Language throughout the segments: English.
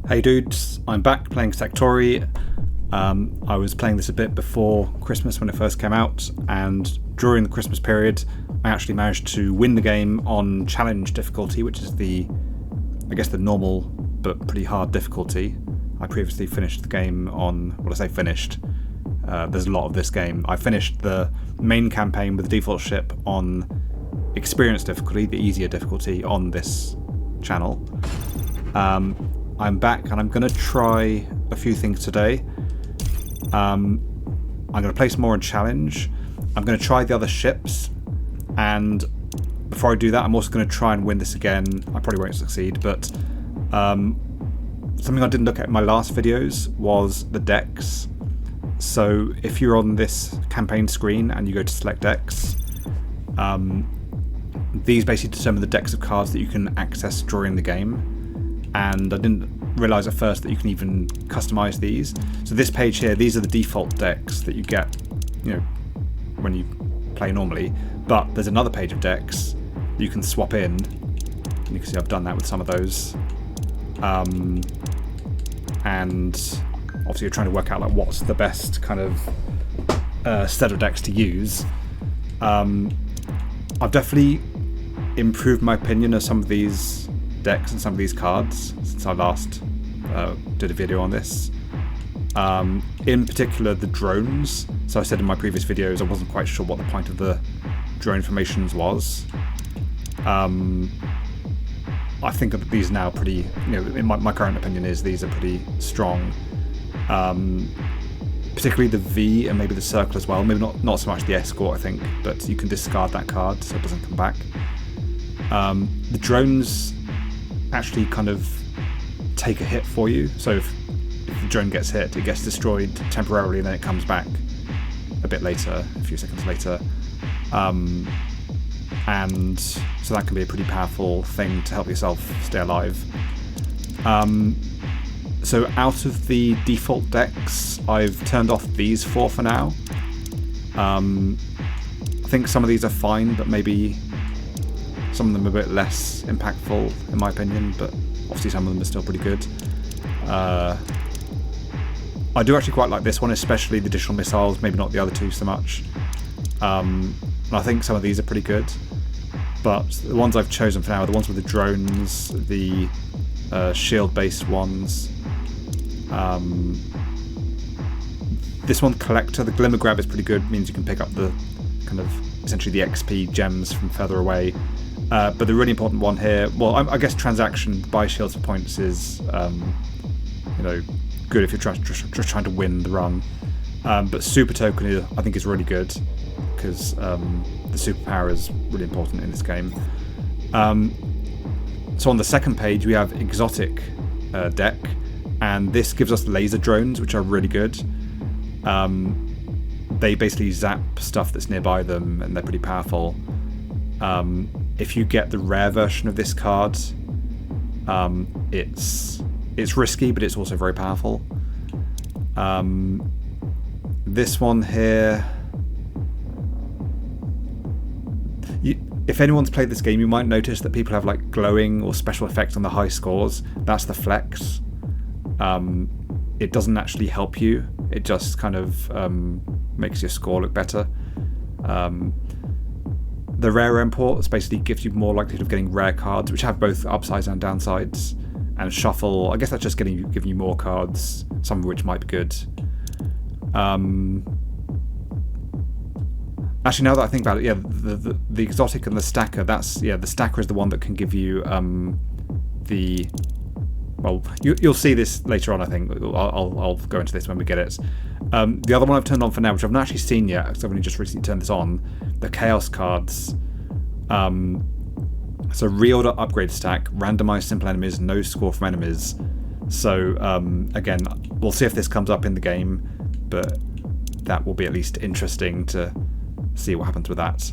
Hey dudes, I'm back playing Sektori. I was playing this a bit before Christmas when it first came out, and during the Christmas period I actually managed to win the game on challenge difficulty, which is the normal but pretty hard difficulty. I previously finished the game on, there's a lot of this game. I finished the main campaign with the default ship on experience difficulty, the easier difficulty on this channel. I'm back and I'm going to try a few things today. I'm going to play some more on challenge. I'm going to try the other ships, and before I do that I'm also going to try and win this again. I probably won't succeed, but something I didn't look at in my last videos was the decks. So if you're on this campaign screen and you go to select decks, these basically determine the decks of cards that you can access during the game. And I didn't realise at first that you can even customise these. So this page here, these are the default decks that you get, when you play normally. But there's another page of decks that you can swap in. And you can see I've done that with some of those. And obviously you're trying to work out what's the best kind of set of decks to use. I've definitely improved my opinion of some of these decks and some of these cards since I last did a video on this. In particular the drones. So I said in my previous videos I wasn't quite sure what the point of the drone formations was. I think that these are now pretty, in my current opinion is these are pretty strong. Particularly the V and maybe the circle as well. Maybe not so much the escort, I think, but you can discard that card so it doesn't come back. The drones actually kind of take a hit for you. So if the drone gets hit, it gets destroyed temporarily and then it comes back a bit later, a few seconds later. And so that can be a pretty powerful thing to help yourself stay alive. So out of the default decks, I've turned off these four for now. I think some of these are fine, but maybe some of them are a bit less impactful in my opinion, but obviously some of them are still pretty good. I do actually quite like this one, especially the additional missiles, maybe not the other two so much. And I think some of these are pretty good, but the ones I've chosen for now are the ones with the drones, the shield-based ones. This one, Collector, the Glimmer Grab is pretty good, means you can pick up the kind of essentially the XP gems from further away. But the really important one here, well, I guess transaction, buy shields for points is, good if you're just trying to win the run. But Super Token, I think, is really good because the superpower is really important in this game. So on the second page we have Exotic deck, and this gives us laser drones, which are really good. They basically zap stuff that's nearby them, and they're pretty powerful. If you get the rare version of this card, it's risky, but it's also very powerful. This one here, if anyone's played this game, you might notice that people have glowing or special effects on the high scores. That's the flex. It doesn't actually help you. It just kind of makes your score look better. The rare imports basically gives you more likelihood of getting rare cards, which have both upsides and downsides. And shuffle, I guess that's just giving you more cards, some of which might be good. Actually, now that I think about it, yeah, the exotic and the stacker. The stacker is the one that can give you you'll see this later on. I think I'll go into this when we get it. The other one I've turned on for now, which I've not actually seen yet because I've only just recently turned this on, the chaos cards. So reorder upgrade stack, randomize simple enemies, no score from enemies. So again, we'll see if this comes up in the game, but that will be at least interesting to see what happens with that.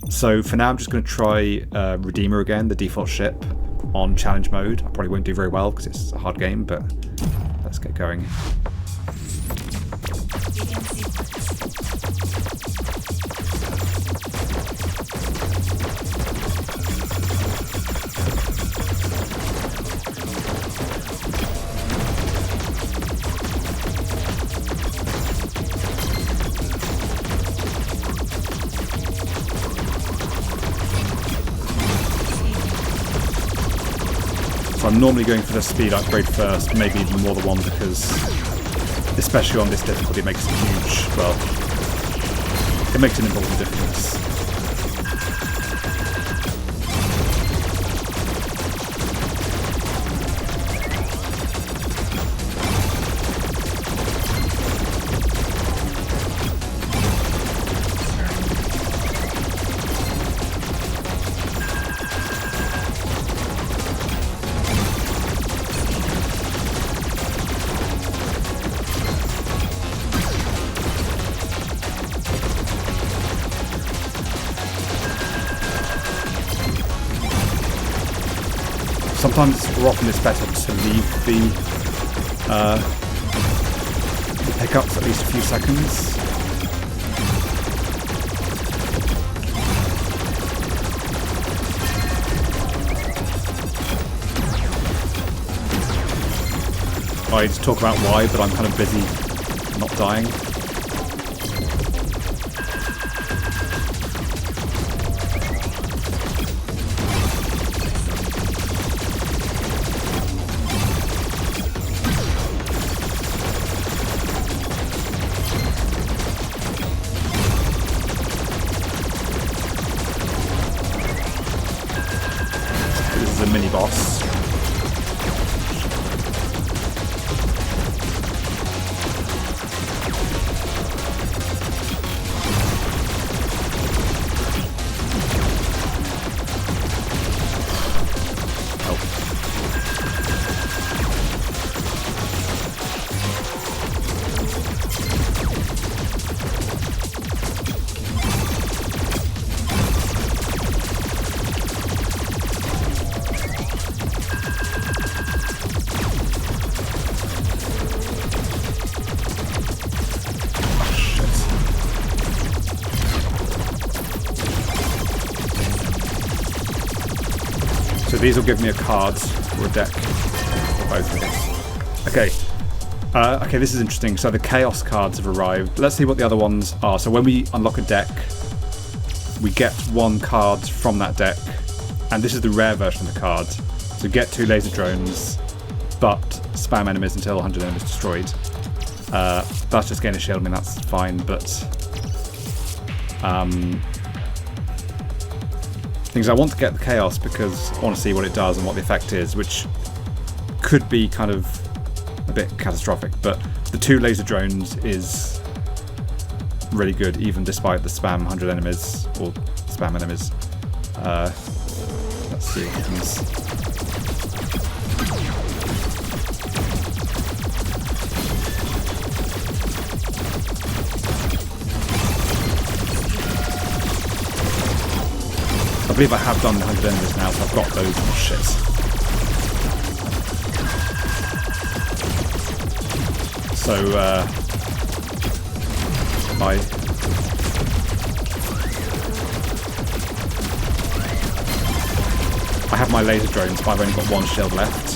So for now I'm just going to try Redeemer again, the default ship, on challenge mode. I probably won't do very well because it's a hard game, but let's get going. So I'm normally going for the speed upgrade first, maybe even more than one, because especially on this difficulty it makes a huge, well, it makes an important difference. Sometimes, or often, it's better to leave the pickups at least a few seconds. I need to talk about why, but I'm kind of busy not dying. A mini boss. So these will give me a card or a deck, or both, I guess. Okay. Okay, this is interesting. So the Chaos cards have arrived. Let's see what the other ones are. So when we unlock a deck, we get one card from that deck, and this is the rare version of the card. So get 2 laser drones, but spam enemies until 100 enemies destroyed. That's just gain a shield. I mean, that's fine, but things I want to get the Chaos because I want to see what it does and what the effect is, which could be kind of a bit catastrophic, but the 2 laser drones is really good even despite the spam 100 enemies or spam enemies. Let's see what happens. I believe I have done the 100 enemies now, so I've got those. Oh shit. So, I have my laser drones, but I've only got 1 shield left.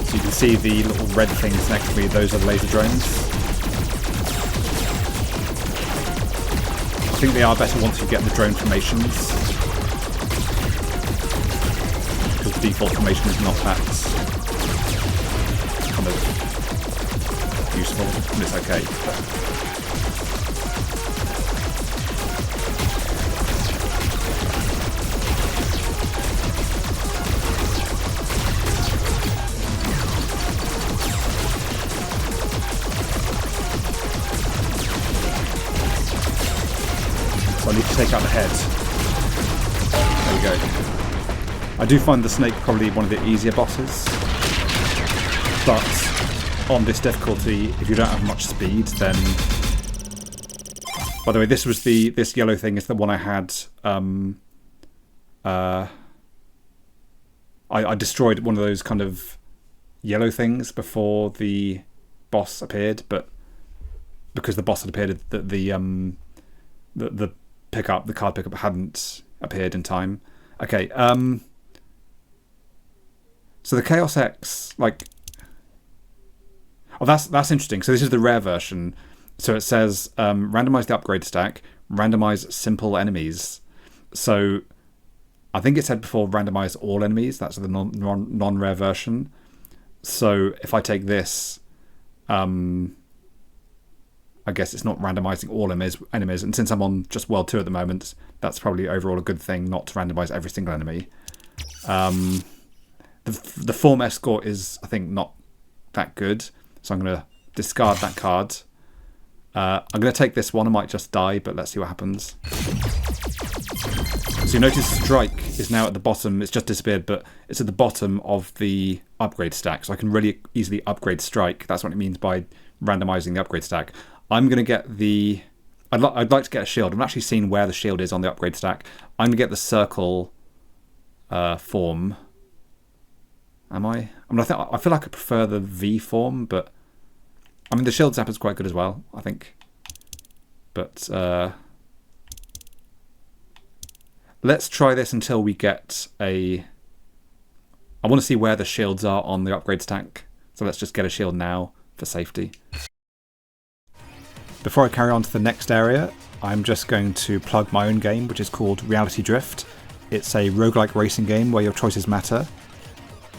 So you can see the little red things next to me, those are laser drones. I think they are better once you get the drone formations, because the default formation is not that kind of useful, and it's okay. So I need to take out the head. There we go. I do find the snake probably one of the easier bosses, but on this difficulty, if you don't have much speed, then... By the way, this yellow thing is the one I had. I destroyed one of those kind of yellow things before the boss appeared, but because the boss had appeared, the pickup, the card pickup, hadn't appeared in time. Okay. So the Chaos X, like... Oh, that's interesting. So this is the rare version. So it says randomize the upgrade stack, randomize simple enemies. So I think it said before randomize all enemies. That's the non-rare version. So if I take this, I guess it's not randomizing all enemies. And since I'm on just World 2 at the moment, that's probably overall a good thing, not to randomize every single enemy. The form escort is, I think, not that good. So I'm going to discard that card. I'm going to take this one. I might just die, but let's see what happens. So you notice Strike is now at the bottom. It's just disappeared, but it's at the bottom of the upgrade stack. So I can really easily upgrade Strike. That's what it means by randomizing the upgrade stack. I'm going to get the... I'd like to get a shield. I'm actually seeing where the shield is on the upgrade stack. I'm going to get the circle form. Am I? I mean, I feel like I prefer the V form, but... I mean, the shield zap is quite good as well, I think. But... let's try this until we get a... I want to see where the shields are on the upgrade stack. So let's just get a shield now for safety. Before I carry on to the next area, I'm just going to plug my own game, which is called Reality Drift. It's a roguelike racing game where your choices matter.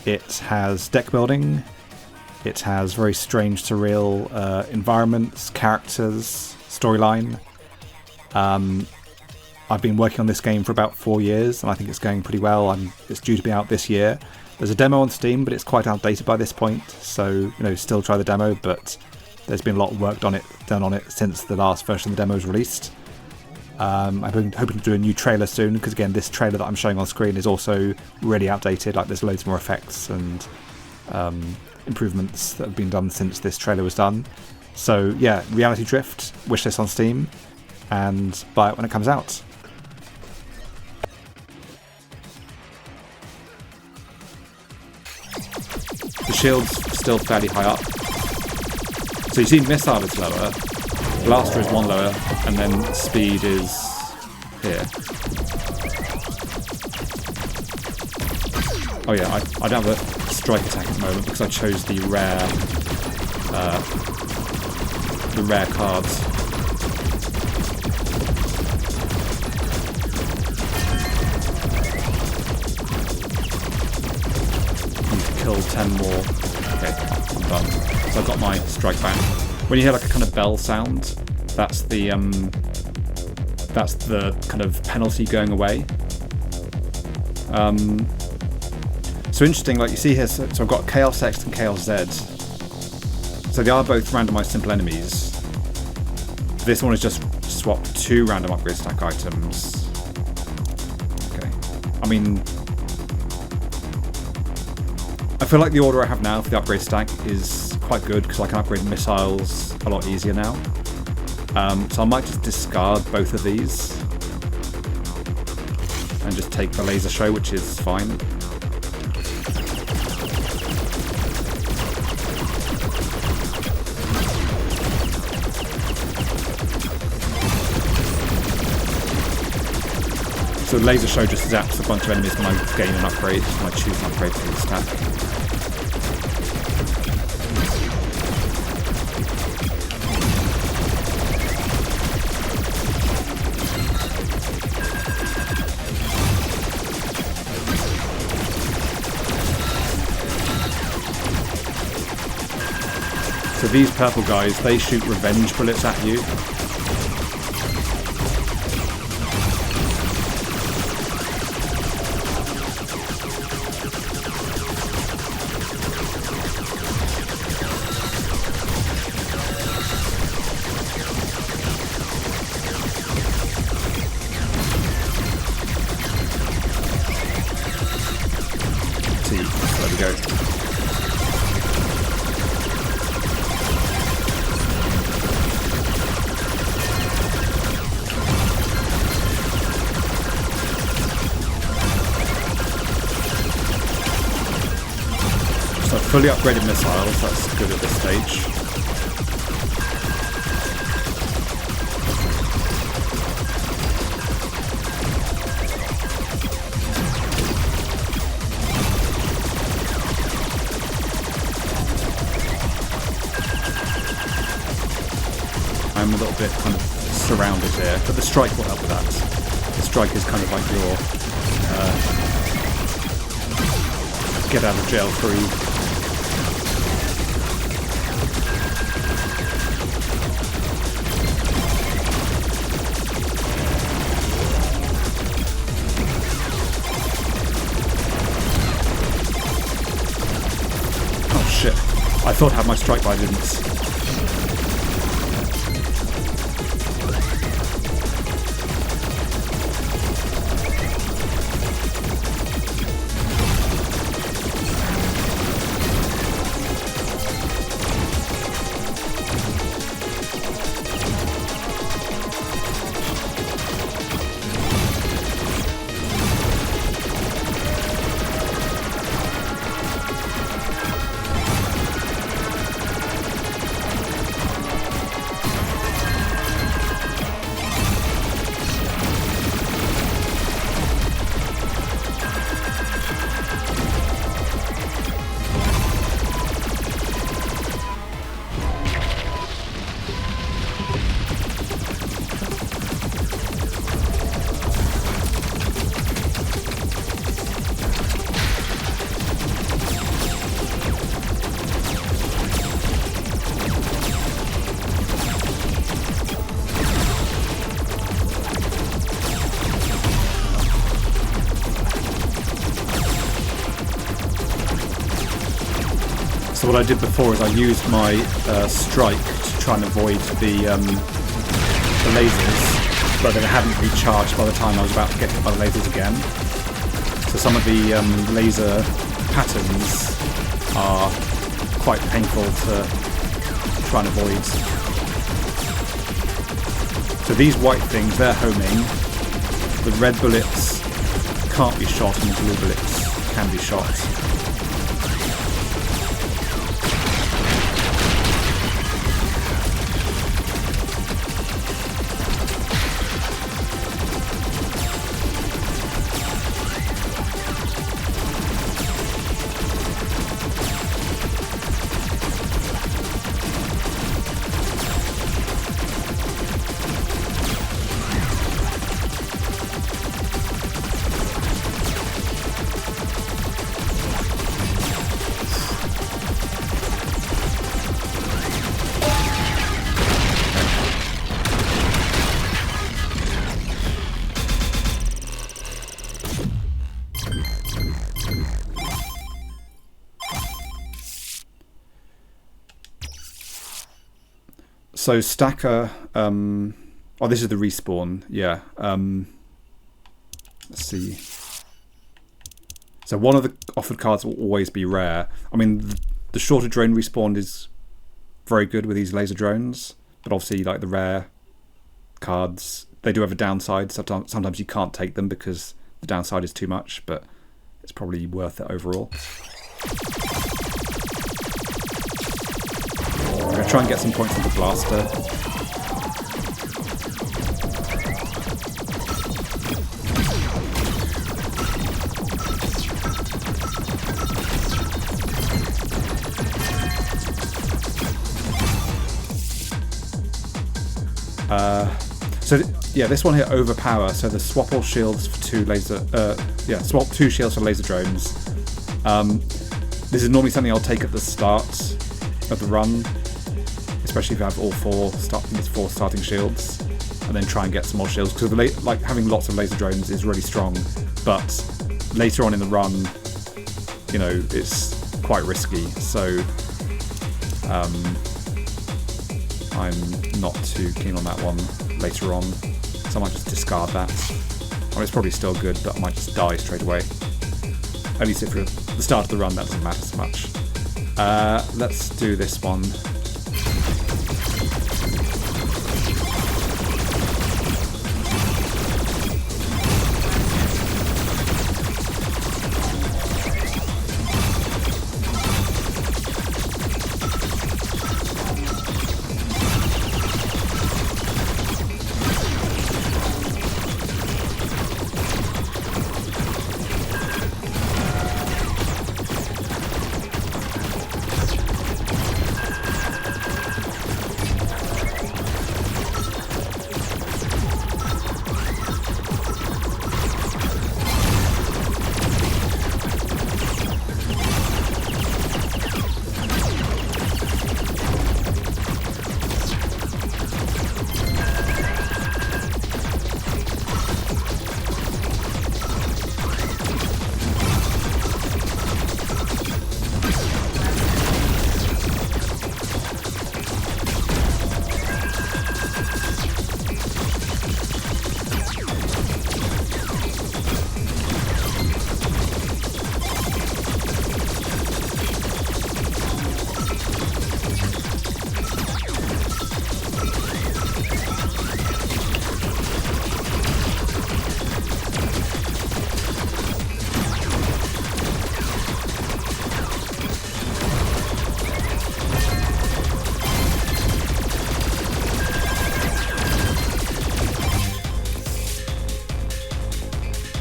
It has deck building. It has very strange, surreal environments, characters, storyline. I've been working on this game for about 4 years, and I think it's going pretty well. It's due to be out this year. There's a demo on Steam, but it's quite outdated by this point. So, still try the demo, but there's been a lot of work done on it since the last version of the demo was released. I'm hoping to do a new trailer soon, because again, this trailer that I'm showing on screen is also really outdated. Like, there's loads more effects and improvements that have been done since this trailer was done. So yeah, Reality Drift, wishlist on Steam, and buy it when it comes out. The shield's still fairly high up. So you see missile is lower, blaster is one lower, and then speed is here. Oh yeah, I don't have a strike attack at the moment because I chose the rare cards. Need to kill 10 more. Okay, I'm done. So I've got my strike back. When you hear like a kind of bell sound, that's the kind of penalty going away. So interesting, like you see here, so I've got Chaos X and Chaos Z. So they are both randomized simple enemies. This one is just swapped 2 random upgrade stack items. Okay. I mean, I feel like the order I have now for the upgrade stack is quite good because I can upgrade missiles a lot easier now. So I might just discard both of these and just take the laser show, which is fine. So the laser show just zaps a bunch of enemies when I gain an upgrade, when I choose an upgrade to the stack. So these purple guys, they shoot revenge bullets at you. There we go. So fully upgraded missiles, that's good at this stage. I'm a little bit kind of surrounded here, but the strike will help with that. The strike is kind of like your get out of jail free. Shit. I thought I had my strike, but I didn't. So what I did before is I used my strike to try and avoid the lasers, but then I hadn't recharged by the time I was about to get hit by the lasers again. So some of the laser patterns are quite painful to try and avoid. So these white things, they're homing. The red bullets can't be shot and the blue bullets can be shot. So Stacker, oh, this is the respawn, yeah. Let's see. So one of the offered cards will always be rare. I mean, the shorter drone respawn is very good with these laser drones, but obviously, like the rare cards, they do have a downside. Sometimes you can't take them because the downside is too much, but it's probably worth it overall. I'm going to try and get some points with the blaster. So yeah, this one here, overpower. So the swap all shields for swap 2 shields for laser drones. This is normally something I'll take at the start of the run, especially if I have all 4 starting shields, and then try and get some more shields, because like having lots of laser drones is really strong, but later on in the run, you know, it's quite risky, so I'm not too keen on that one later on, so I might just discard that. I mean, it's probably still good, but I might just die straight away. At least if you're at the start of the run, that doesn't matter so much. Let's do this one.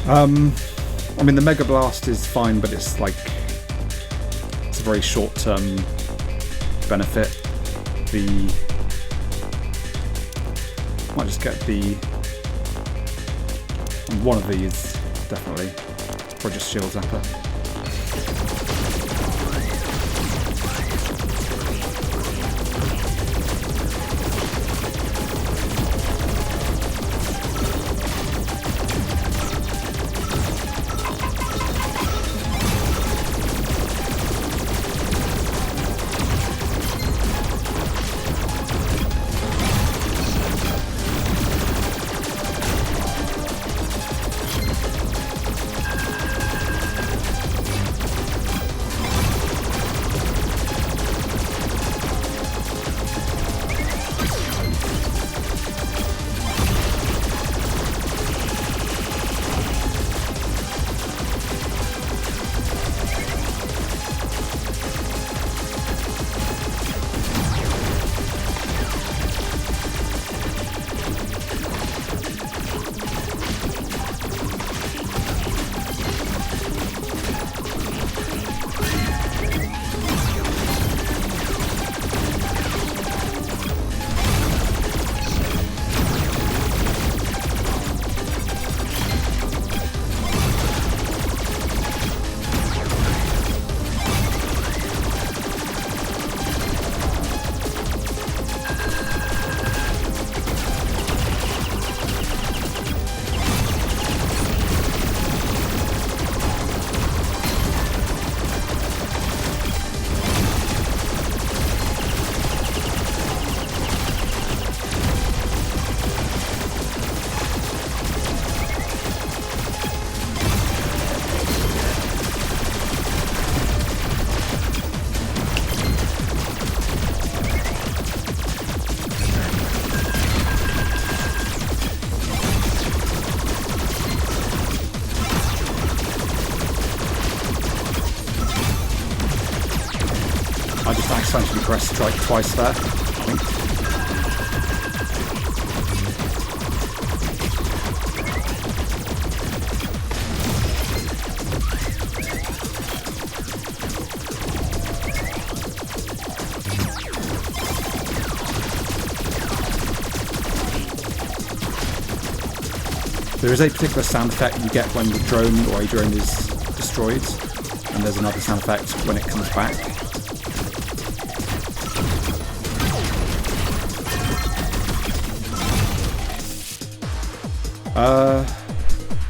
I mean, the Mega Blast is fine, but it's like it's a very short-term benefit. Might just get one of these, definitely, or just Shield Zapper. I just accidentally pressed strike twice there, I think. There is a particular sound effect you get when the drone or a drone is destroyed, and there's another sound effect when it comes back.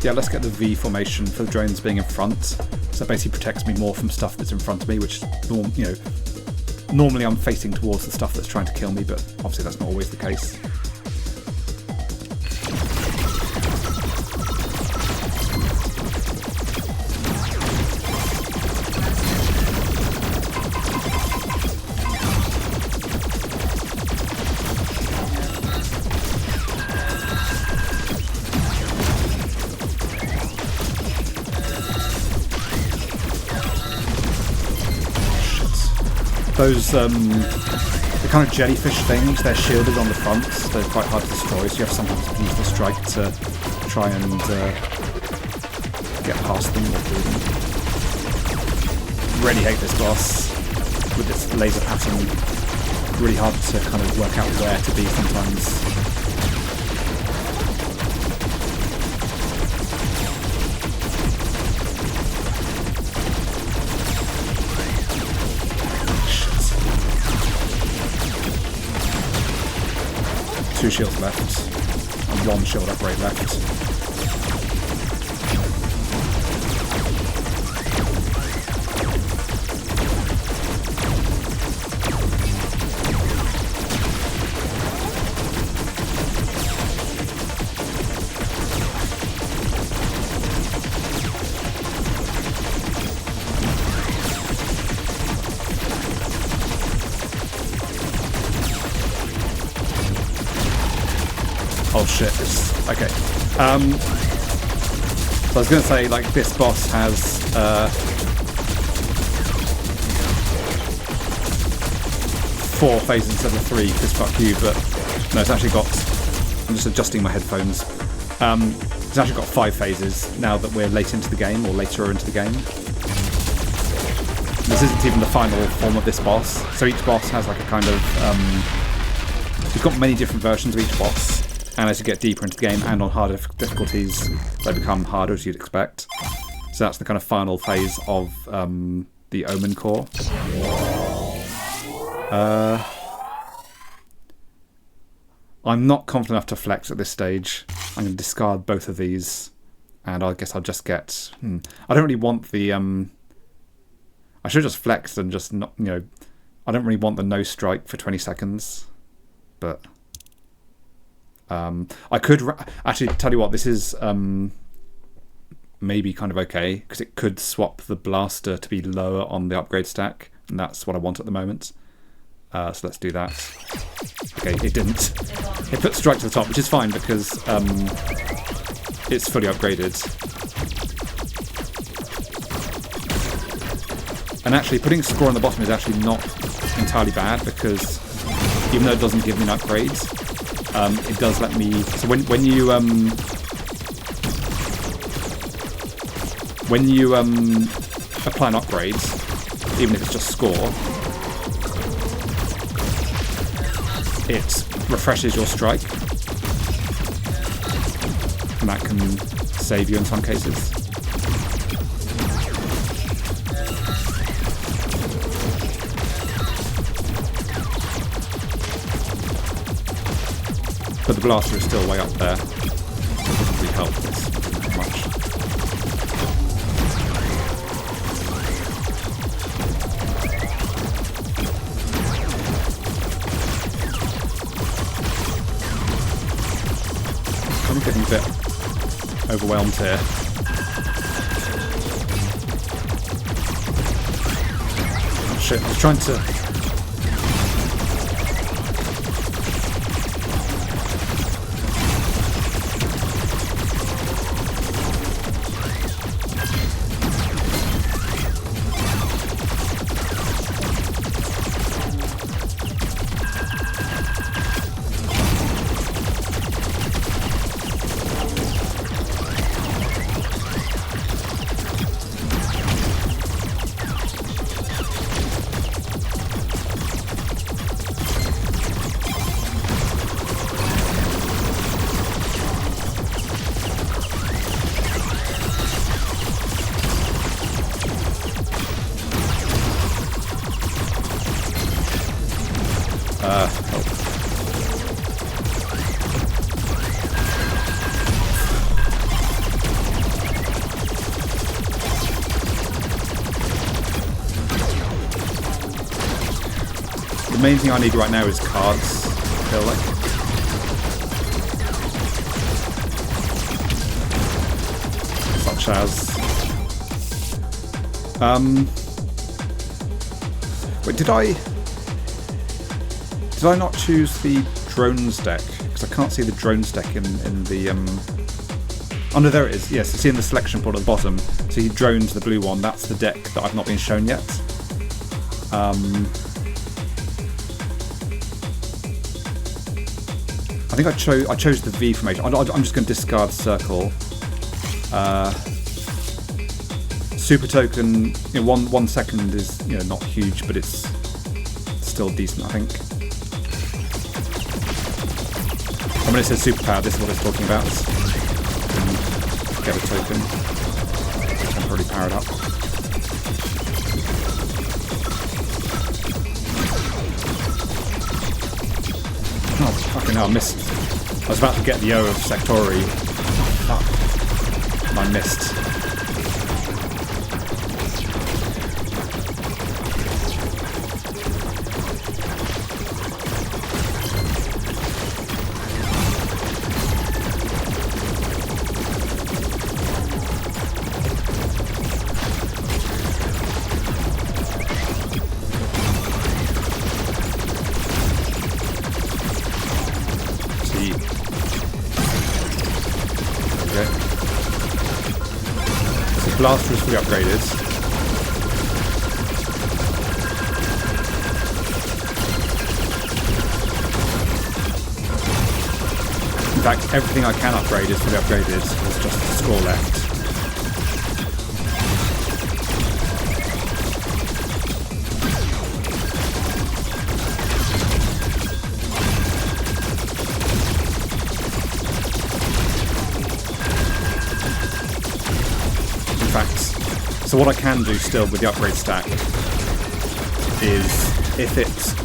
Yeah, let's get the V formation for the drones being in front. So that basically protects me more from stuff that's in front of me, which, normally I'm facing towards the stuff that's trying to kill me, but obviously that's not always the case. Those, the kind of jellyfish things, they're shielded on the front, so they're quite hard to destroy, so you have sometimes to use the strike to try and get past them or through them. Really hate this boss with this laser pattern. Really hard to kind of work out where to be sometimes. Two shields left, and one shield upgrade left. Oh shit, okay. So I was going to say, like, this boss has 4 phases instead of 3, because fuck you, but no, it's actually got, I'm just adjusting my headphones. It's actually got 5 phases now that we're late into the game, or later into the game. This isn't even the final form of this boss, so each boss has like a kind of... You've got many different versions of each boss, and as you get deeper into the game and on harder difficulties, they become harder, as you'd expect. So that's the kind of final phase of the Omen core. I'm not confident enough to flex at this stage. I'm going to discard both of these, and I guess I'll just get... I don't really want the... I should have just flexed and just not... I don't really want the no strike for 20 seconds, but... I could... Actually, tell you what, this is maybe kind of okay, because it could swap the blaster to be lower on the upgrade stack, and that's what I want at the moment. So let's do that. Okay, it didn't. It put strike to the top, which is fine because it's fully upgraded. And actually, putting score on the bottom is actually not entirely bad because even though it doesn't give me an upgrade, it does let me. So when you apply an upgrade, even if it's just score, it refreshes your strike, and that can save you in some cases. But the blaster is still way up there. It doesn't really help this much. I'm getting a bit overwhelmed here. Oh shit, I was trying to... The main thing I need right now is cards, I feel like. Such as... Wait, did I not choose the drones deck? Because I can't see the drones deck in the... Oh no, there it is. Yes, it's in the selection pod at the bottom. So he drones the blue one. That's the deck that I've not been shown yet. I think I chose the V formation. I'm just going to discard circle. Super token. 1 second is not huge, but it's still decent, I think. And when it says superpower, this is what it's talking about. Get a token. Temporarily power it up. Oh, fucking hell, I missed. I was about to get the O of Sektori. Fuck. And I missed. Blaster is fully upgraded. In fact, everything I can upgrade is fully upgraded. There's just a score left. In fact, so what I can do still with the upgrade stack is if it's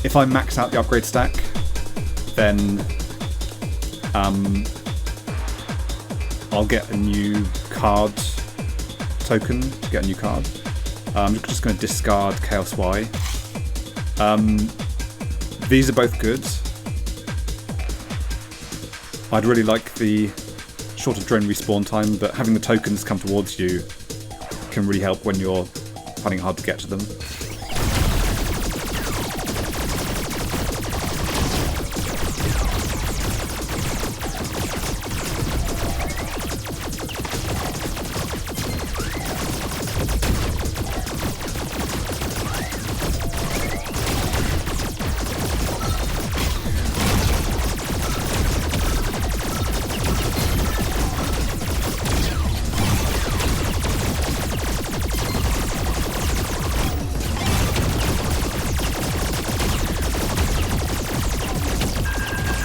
if I max out the upgrade stack, then I'll get a new card token to get a new card. I'm just going to discard Chaos Y. These are both good. I'd really like the shorter drone respawn time, but having the tokens come towards you can really help when you're finding it hard to get to them.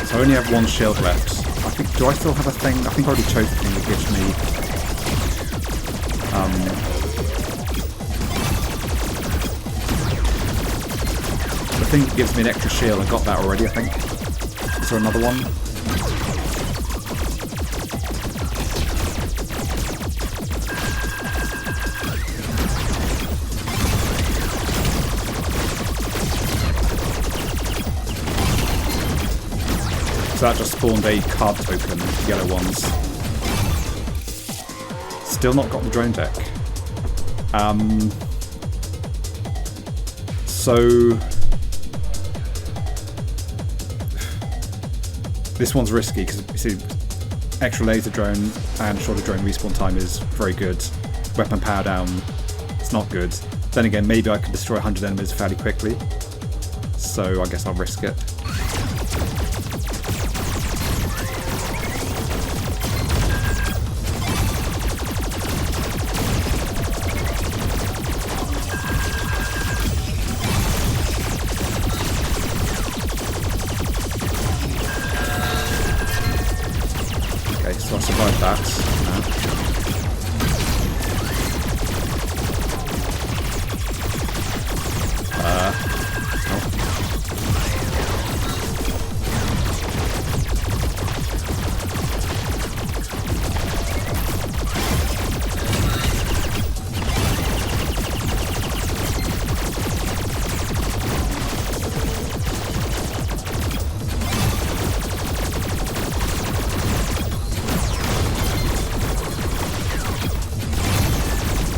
I only have one shield left. I think. Do I still have a thing? I think I already chose the thing that gives me. The thing that gives me an extra shield. I got that already. I think. Is there another one? So that just spawned a card token, yellow ones. Still not got the drone deck. So this one's risky because you see, extra laser drone and shorter drone respawn time is very good. Weapon power down, it's not good. Then again, maybe I could destroy 100 enemies fairly quickly. So I guess I'll risk it. So I survived that.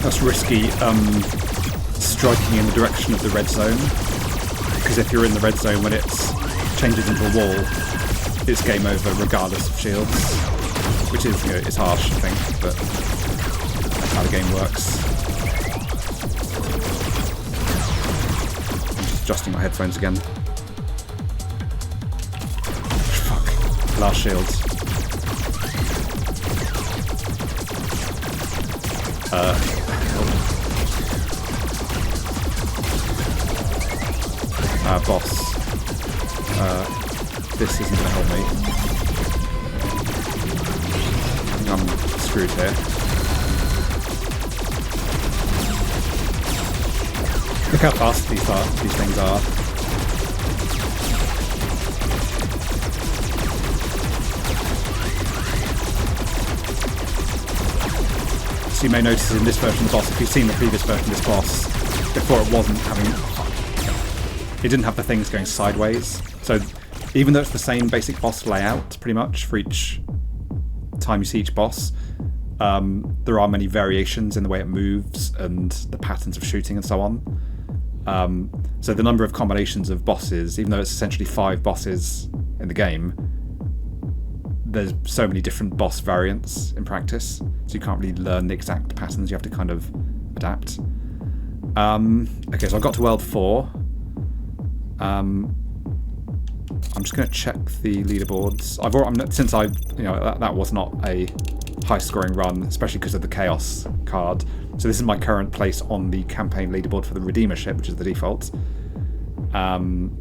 That's risky, striking in the direction of the red zone, because if you're in the red zone when it changes into a wall, it's game over regardless of shields, which is, you know, it's harsh, I think, but that's how the game works. I'm just adjusting my headphones again. Fuck. Last shield. Boss. This isn't going to help me. I think I'm screwed here. Look how fast these things are. So you may notice in this version of the boss, if you've seen the previous version of this boss, before it wasn't having... It didn't have the things going sideways. So even though it's the same basic boss layout, pretty much, for each time you see each boss, there are many variations in the way it moves and the patterns of shooting and so on. So the number of combinations of bosses, even though it's essentially 5 bosses in the game, there's so many different boss variants in practice, so you can't really learn the exact patterns, you have to kind of adapt. Okay, so I got to world 4. I'm just going to check the leaderboards. That was not a high-scoring run, especially because of the Chaos card. So this is my current place on the campaign leaderboard for the Redeemer ship, which is the default. And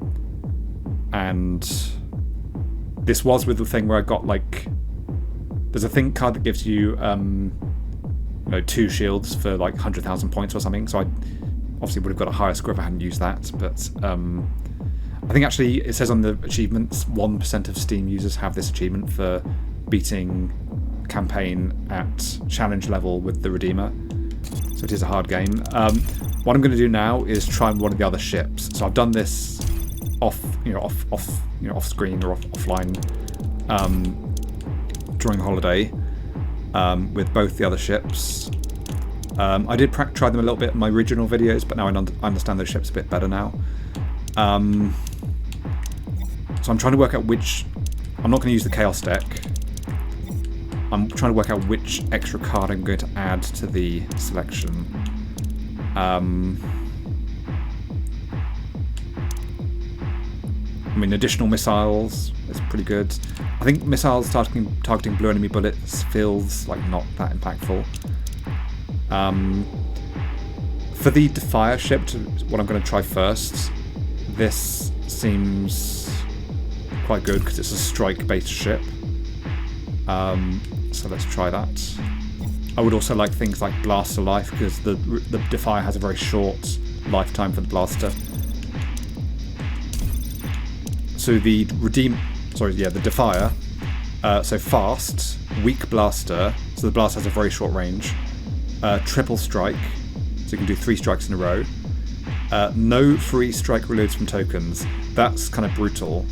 this was with the thing where I got there's a thing card that gives you 2 shields for 100,000 points or something. So I obviously would have got a higher score if I hadn't used that, but I think actually it says on the achievements 1% of Steam users have this achievement for beating campaign at challenge level with the Redeemer. So it is a hard game. What I'm going to do now is try one of the other ships. So I've done this off screen or offline during the holiday with both the other ships. I did try them a little bit in my original videos, but now I understand those ships a bit better now. So I'm trying to work out which... I'm not going to use the Chaos deck. I'm trying to work out which extra card I'm going to add to the selection. Additional missiles is pretty good. I think missiles targeting blue enemy bullets feels not that impactful. For the Defier ship, what I'm going to try first, this seems quite good because it's a strike-based ship. So let's try that. I would also like things like Blaster Life because the Defier has a very short lifetime for the Blaster. So the Defier. So fast, weak Blaster. So the Blaster has a very short range. Triple strike, so you can do 3 strikes in a row. No free strike reloads from tokens. That's kind of brutal,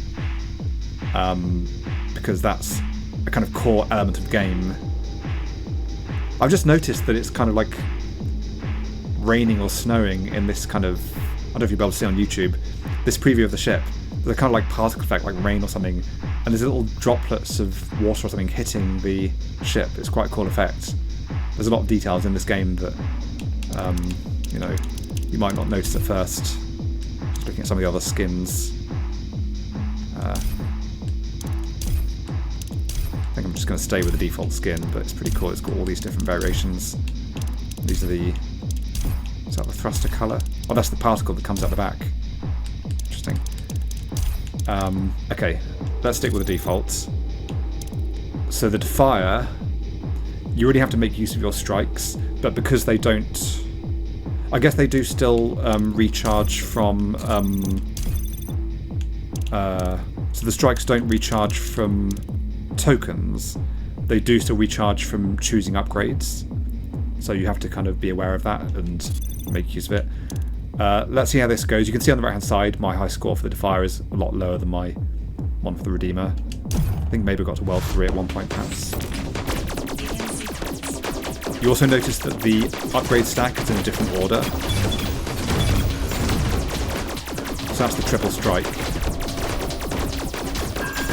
because that's a kind of core element of the game. I've just noticed that it's kind of raining or snowing in this kind of... I don't know if you'll be able to see on YouTube, this preview of the ship. There's a kind of particle effect, like rain or something, and there's little droplets of water or something hitting the ship. It's quite a cool effect. There's a lot of details in this game that, you might not notice at first. Just looking at some of the other skins. I think I'm just going to stay with the default skin, but it's pretty cool. It's got all these different variations. These are the... Is that the thruster colour? Oh, that's the particle that comes out the back. Interesting. Okay, let's stick with the defaults. So the Defier... You really have to make use of your strikes, but because they don't... I guess they do still recharge from... so the strikes don't recharge from tokens. They do still recharge from choosing upgrades. So you have to kind of be aware of that and make use of it. Let's see how this goes. You can see on the right-hand side, my high score for the Defier is a lot lower than my one for the Redeemer. I think maybe I got to World 3 at one point, perhaps. You also notice that the upgrade stack is in a different order. So that's the triple strike.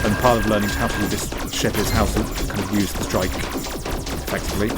And part of learning how to use this ship is how to kind of use the strike effectively.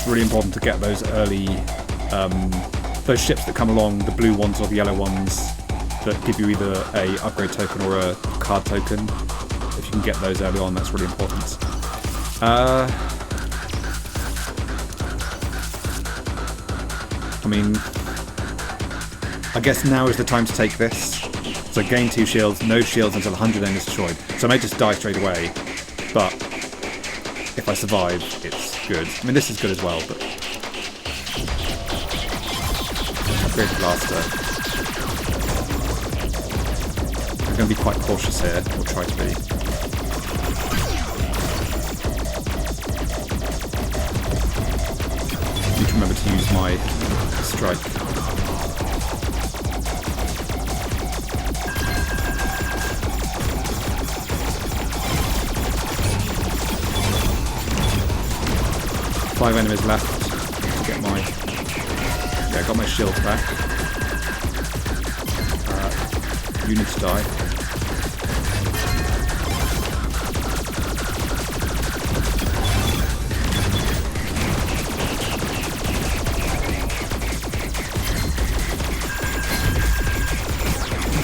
Really important to get those early, those ships that come along, the blue ones or the yellow ones, that give you either a upgrade token or a card token. If you can get those early on, that's really important. I guess now is the time to take this. So gain 2 shields, no shields until 100 end is destroyed. So I may just die straight away, but if I survive, it's good. This is good as well, but... Upgrade the Blaster. I'm going to be quite cautious here, or try to be. I need to remember to use my strike. 5 enemies left to get my... Yeah, I got my shields back. You need to die.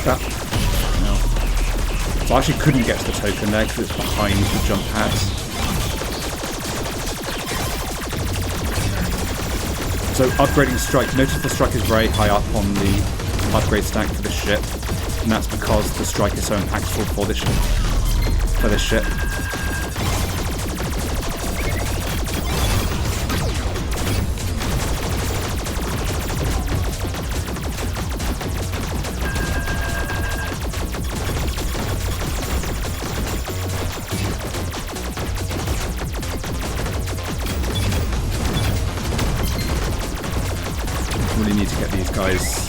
That. No. So I actually couldn't get to the token there because it's behind the jump pads. So upgrading strike. Notice the strike is very high up on the upgrade stack for this ship, and that's because the strike is so impactful for this ship. Really need to get these guys.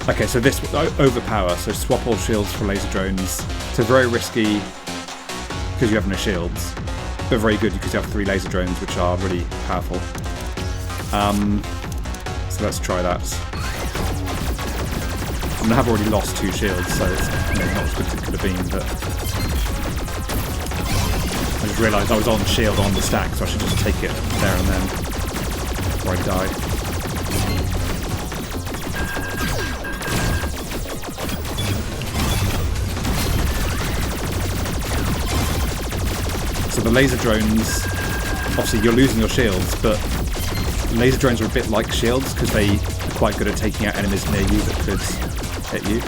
Okay, so this overpower, so swap all shields for laser drones. So very risky because you have no shields, but very good because you have 3 laser drones, which are really powerful. So let's try that. I mean, I have already lost 2 shields, so it's not as good as it could have been, but I just realised I was on shield on the stack, so I should just take it there and then before I die. So the laser drones, obviously you're losing your shields, but laser drones are a bit like shields because they are quite good at taking out enemies near you that could hit you.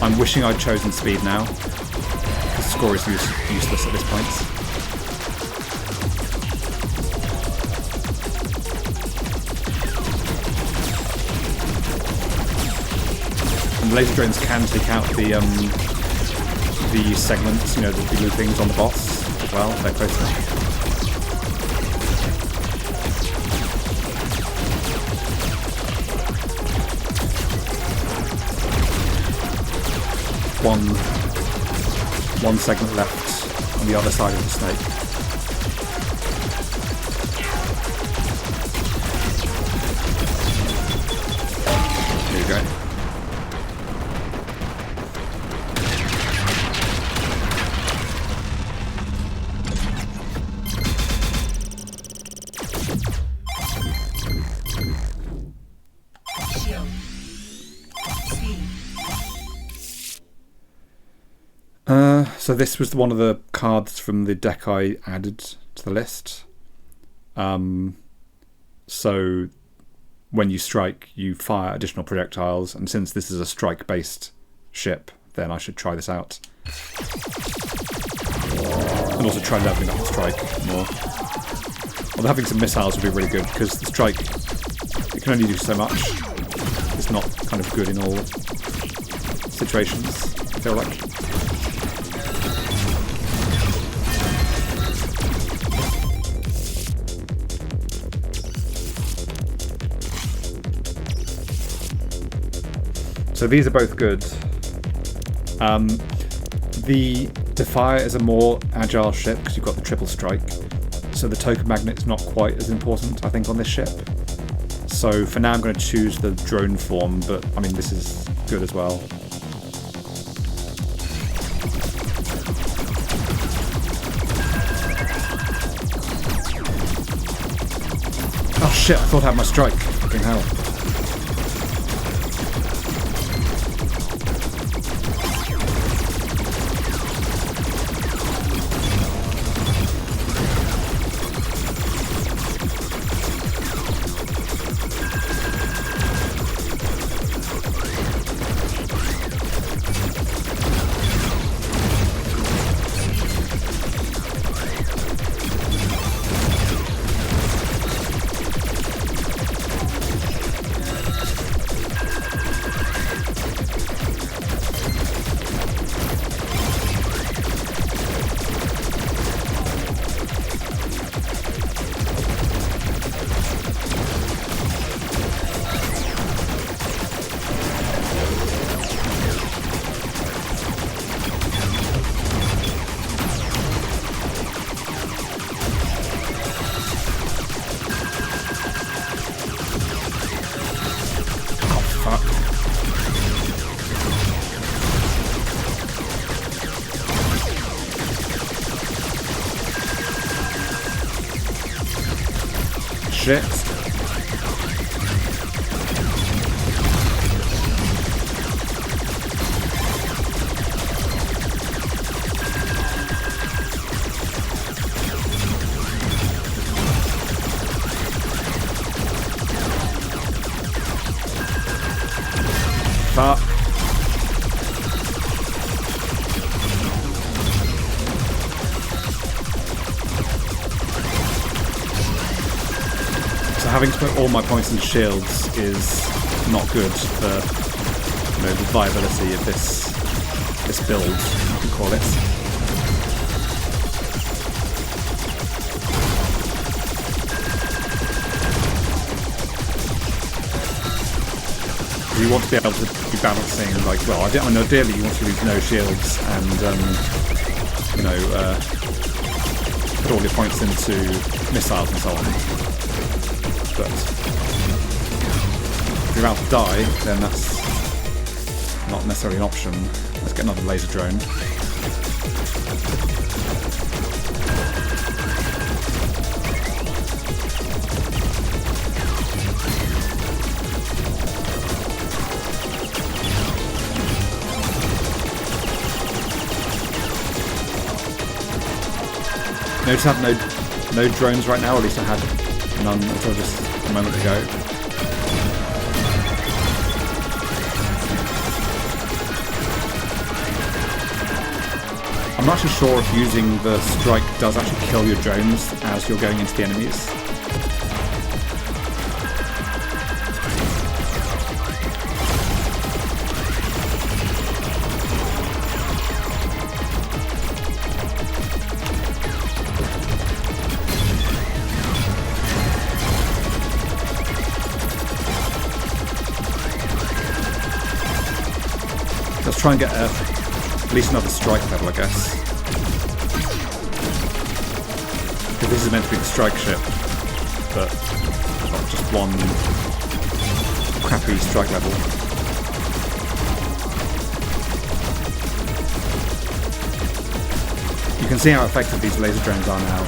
I'm wishing I'd chosen speed now, because score is useless at this point. And the laser drones can take out the segments, the blue things on the boss as well, if they're close enough. One segment left on the other side of the snake. There you go. So this was one of the cards from the deck I added to the list. So when you strike, you fire additional projectiles, and since this is a strike-based ship, then I should try this out. And also try leveling up the strike more. Although having some missiles would be really good, because the strike, it can only do so much. It's not kind of good in all situations, I feel like. So these are both good. The Defier is a more agile ship because you've got the triple strike. So the token magnet's not quite as important, I think, on this ship. So for now I'm going to choose the drone form, but I mean this is good as well. Oh shit, I thought I had my strike. Fucking hell. shit. Fuck. So having to put all my points in shields is not good for, you know, the viability of this build, you can call it. You want to be able to be balancing, like, well, I know ideally you want to use no shields and, you know, put all your points into missiles and so on. But if you're about to die, then that's not necessarily an option. Let's get another laser drone. Notice I have no drones right now, or at least I had none until just a moment ago. I'm not actually sure if using the strike does actually kill your drones as you're going into the enemies. Let's try and get at least another strike level, I guess. Because this is meant to be the strike ship, but not just one crappy strike level. You can see how effective these laser drones are now.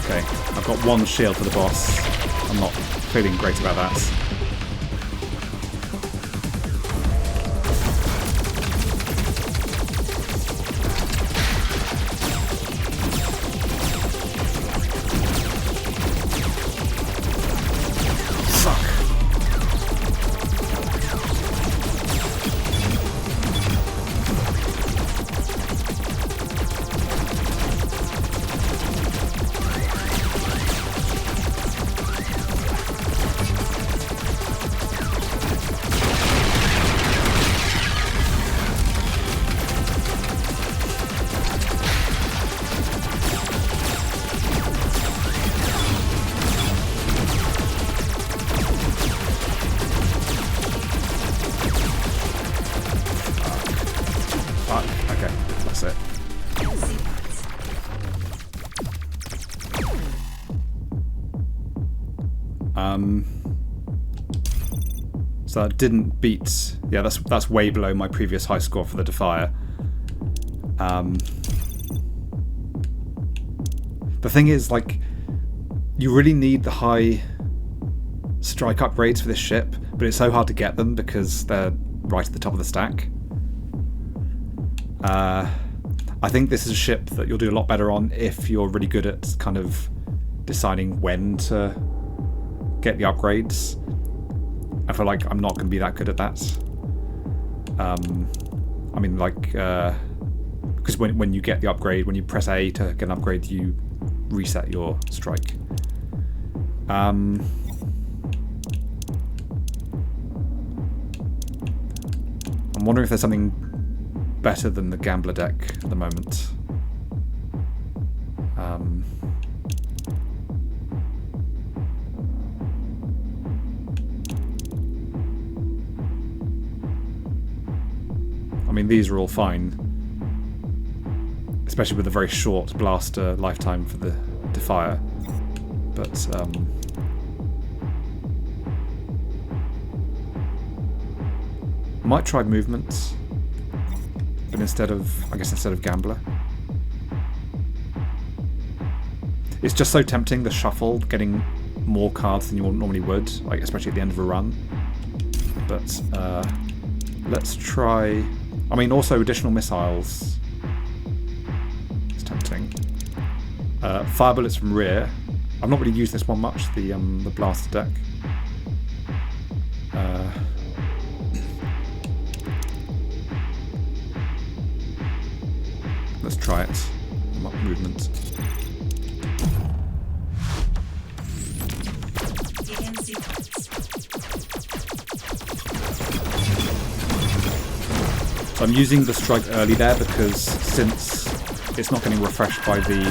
Okay, I've got one shield for the boss. I'm not feeling great about that. Okay, that's it. So that didn't beat. Yeah, that's way below my previous high score for the Defier. The thing is, like, you really need the high strike upgrades for this ship, but it's so hard to get them because they're right at the top of the stack. I think this is a ship that you'll do a lot better on if you're really good at kind of deciding when to get the upgrades. I feel like I'm not going to be that good at that. I mean, like, because when you get the upgrade, when you press A to get an upgrade, you reset your strike. I'm wondering if there's something better than the Gambler deck at the moment. I mean, these are all fine, especially with a very short blaster lifetime for the Defier, but Might try movement, but instead of gambler. It's just so tempting, the shuffle, getting more cards than you normally would, like especially at the end of a run. But let's try. I mean, also additional missiles. It's tempting. Fire bullets from rear. I've not really used this one much. The blaster deck. Let's try it. Movement. So I'm using the strike early there because since it's not getting refreshed by the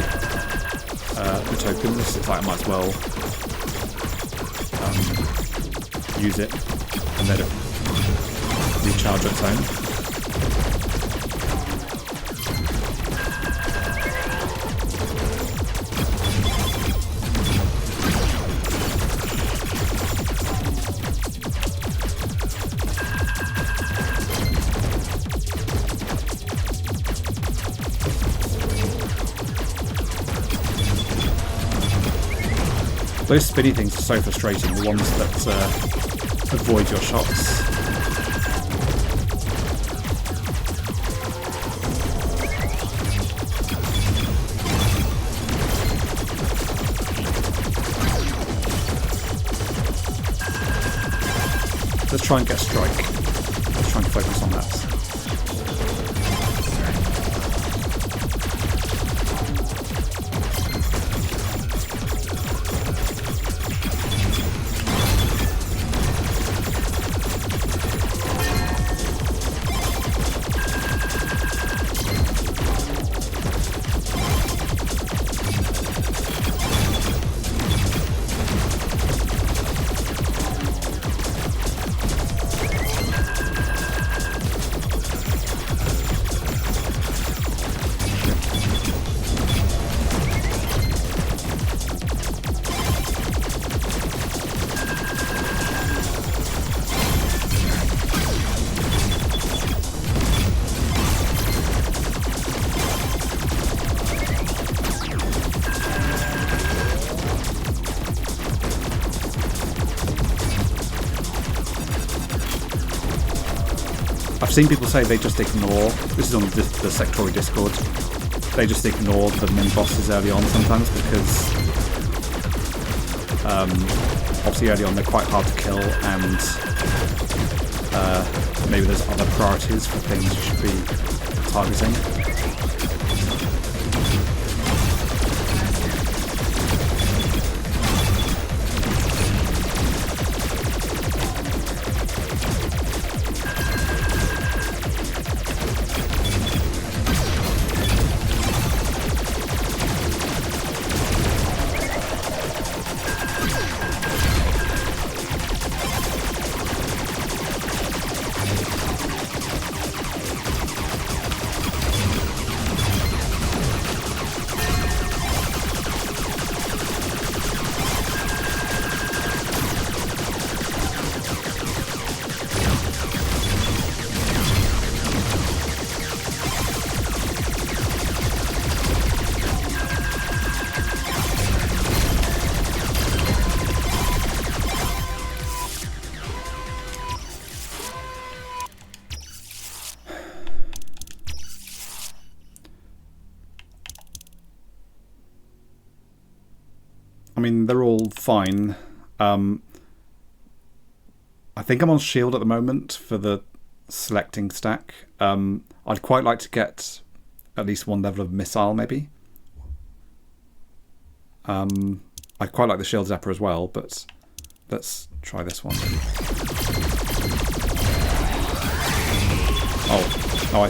tokens, it's like I might as well use it and let it recharge on its own. Those spinny things are so frustrating, the ones that avoid your shots. Let's try and get a strike. Let's try and focus on that. I've seen people say they just ignore, this is on the Sektori Discord, they just ignore the mini-bosses early on sometimes because obviously early on they're quite hard to kill and maybe there's other priorities for things you should be targeting. I mean, they're all fine. I think I'm on shield at the moment for the selecting stack. I'd quite like to get at least one level of missile, maybe. I quite like the shield zapper as well, but let's try this one.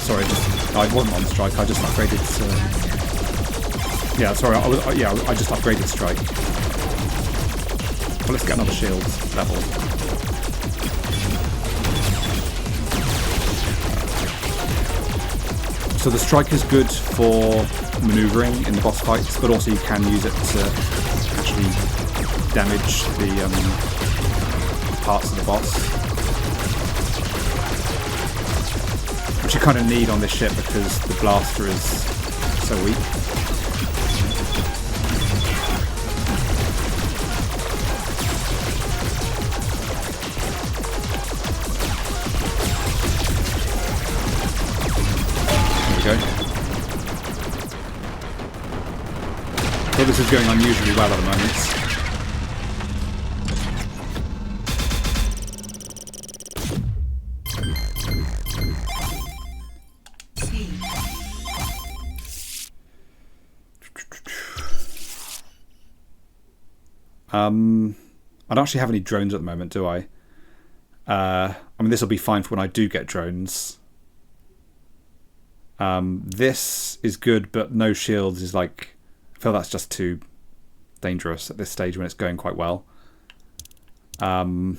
Sorry, I wasn't on strike. I just upgraded to. Yeah, sorry. I just upgraded strike. Well, let's get another shield level. So the strike is good for maneuvering in the boss fights, but also you can use it to actually damage the parts of the boss. which you kind of need on this ship because the blaster is so weak. There we go. So this is going unusually well at the moment. I don't actually have any drones at the moment, do I? I mean, this will be fine for when I do get drones. This is good, but no shields is like... I feel that's just too dangerous at this stage when it's going quite well. So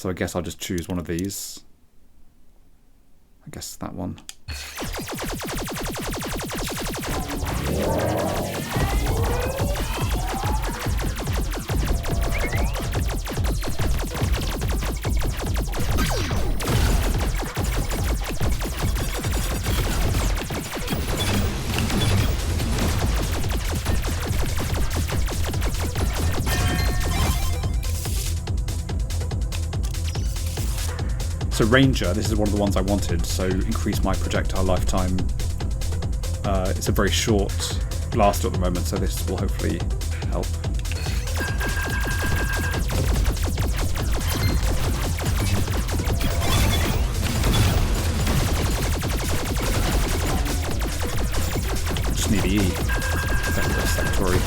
I guess I'll just choose one of these. I guess that one. So Ranger, this is one of the ones I wanted, so increase my projectile lifetime. It's a very short blaster at the moment, so this will hopefully help. Just need the E. Thank you, Sektori.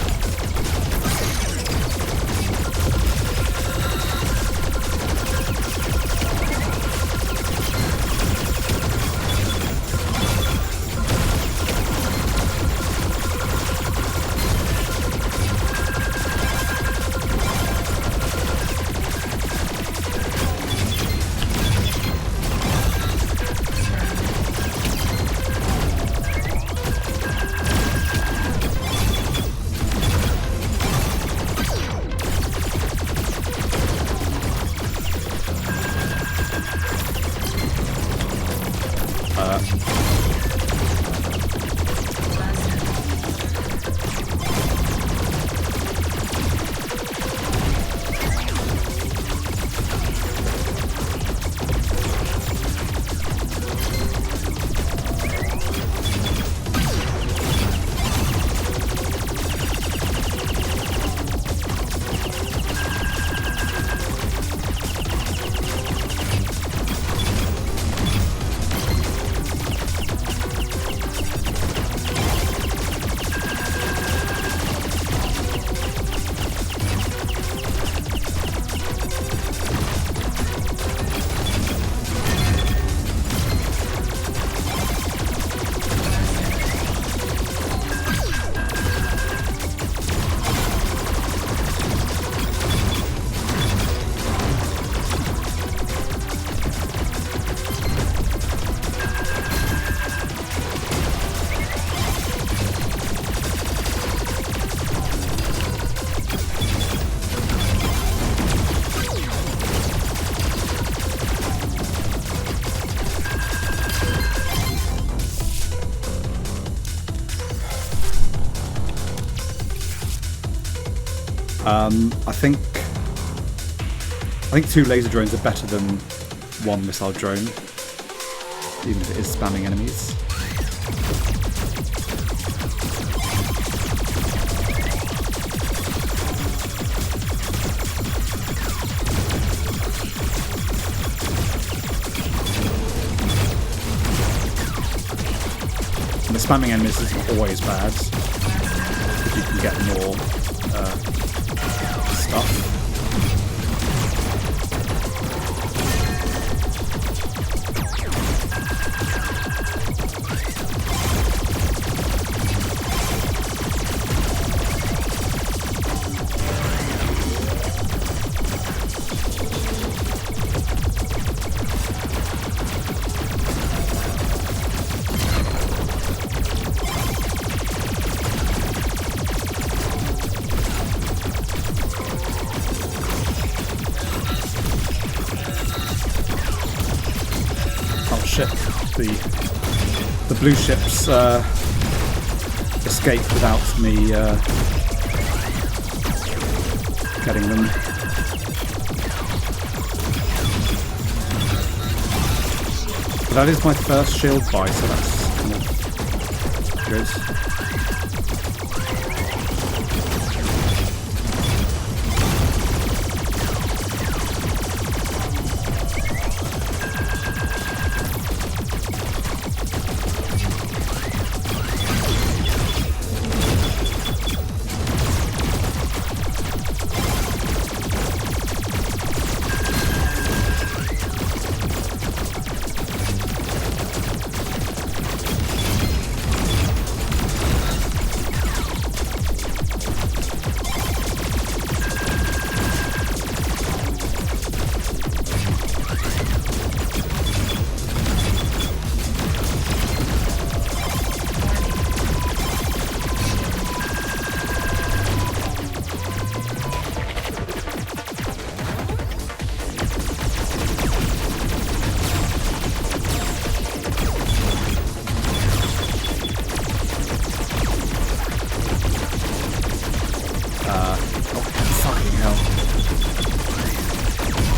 I think 2 laser drones are better than 1 missile drone, even if it is spamming enemies. And the spamming enemies isn't always bad, if you can get more stuff. the blue ships escape without me getting them. But that is my first shield buy, so that's kind of good.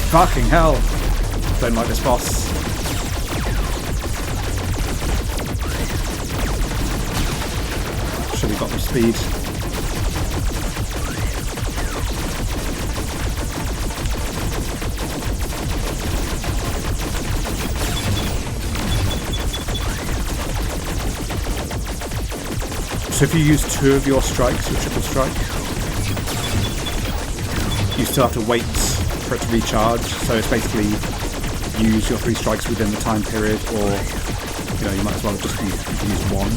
Fucking hell! Don't like this boss. Should have got the speed. So if you use 2 of your strikes, your triple strike, you still have to wait for it to recharge, so it's basically use your 3 strikes within the time period, or you might as well just use 1.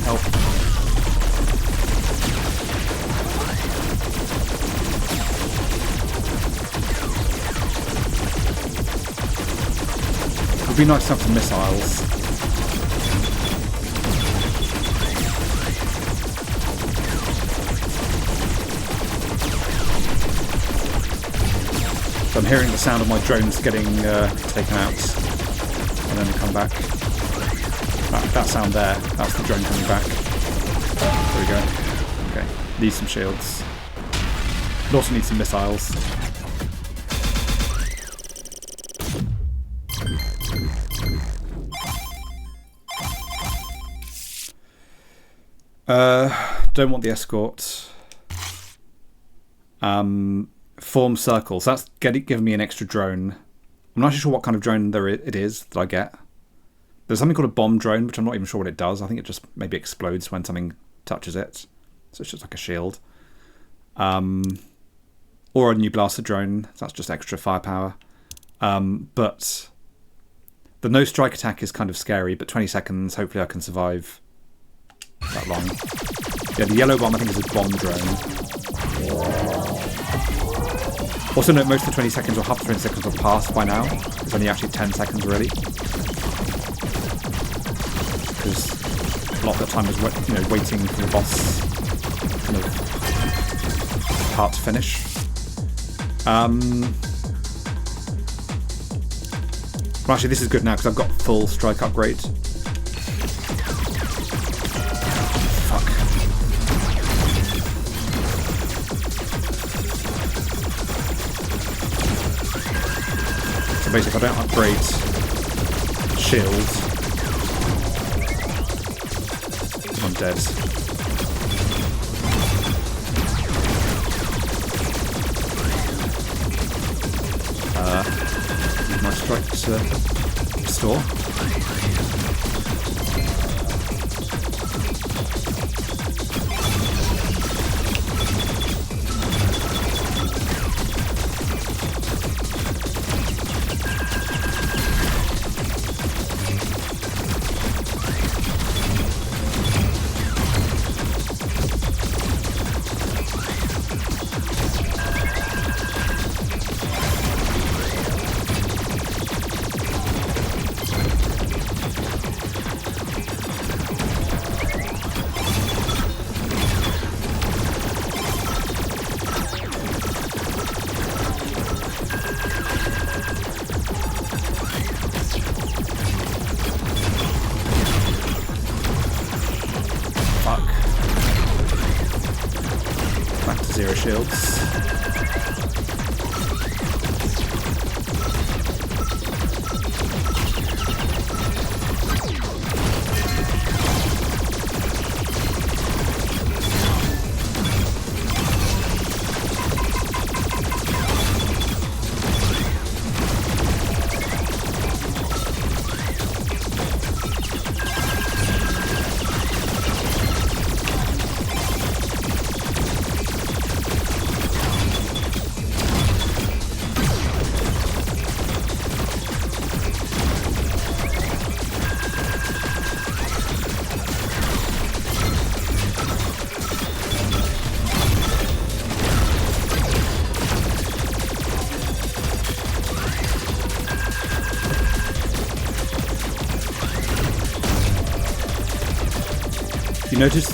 Help. It'd be nice to have some missiles. So I'm hearing the sound of my drones getting taken out, and then come back. That sound there, that's the drone coming back. There we go. Okay, need some shields. But also need some missiles. Don't want the escort. Form circles. That's giving me an extra drone. I'm not sure what kind of drone it is that I get. There's something called a bomb drone, which I'm not even sure what it does. I think it just maybe explodes when something touches it. So it's just like a shield. Or a new blaster drone. That's just extra firepower. But the no strike attack is kind of scary, but 20 seconds, hopefully I can survive that long. Yeah, the yellow bomb I think is a bomb drone. Also note most of the 20 seconds or half the 20 seconds will pass by now. It's only actually 10 seconds really. Because a lot of the time is waiting for the boss kind of part to finish. Well, actually this is good now because I've got full strike upgrade. So basically, if I don't upgrade shields, I'm dead. Use my strike to restore. shields. You notice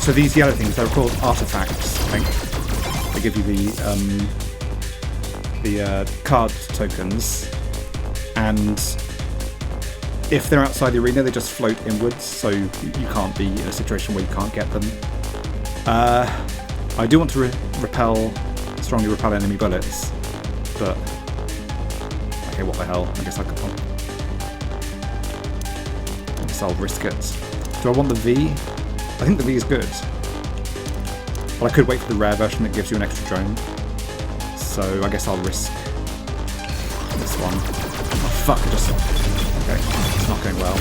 so these yellow things, they're called artifacts, I think. They give you the card tokens, and if they're outside the arena, they just float inwards, so you can't be in a situation where you can't get them. I do want to strongly repel enemy bullets, but okay, what the hell? I guess I'll risk it. Do I want the V? I think the V is good. But I could wait for the rare version that gives you an extra drone. So I guess I'll risk this one. Oh fuck, okay, it's not going well.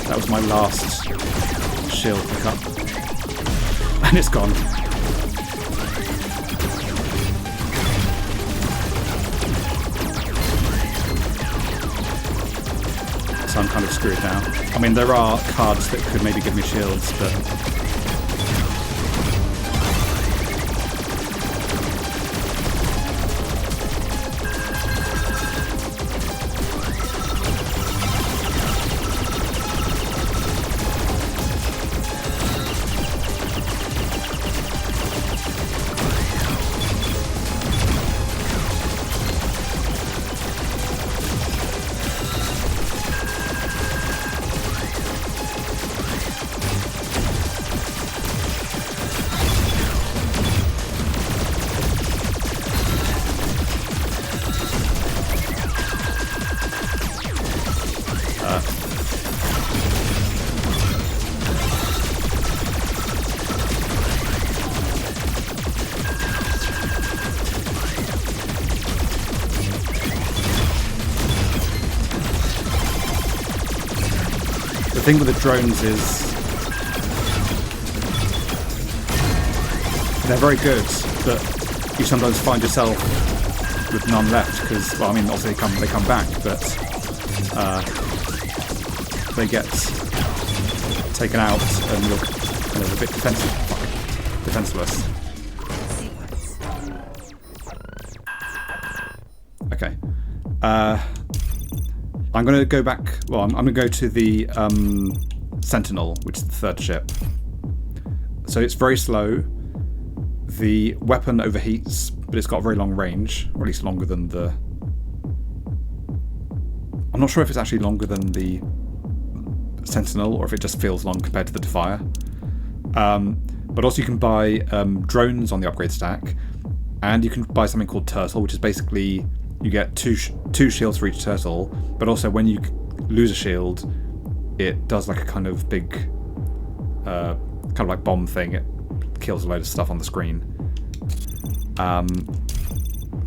That was my last shield pickup. And it's gone. So I'm kind of screwed now. I mean, there are cards that could maybe give me shields, but... The thing with the drones is they're very good, but you sometimes find yourself with none left because, well, I mean, obviously they come back, but they get taken out and you're kind of a bit defenseless. Okay. I'm going to go back... Well, I'm going to go to the Sentinel, which is the third ship. So it's very slow. The weapon overheats, but it's got a very long range, or at least longer than the... I'm not sure if it's actually longer than the Sentinel, or if it just feels long compared to the Defier. But also you can buy drones on the upgrade stack, and you can buy something called Turtle, which is basically... You get two shields for each turtle, but also when you lose a shield, it does like a kind of big, kind of like bomb thing. It kills a load of stuff on the screen.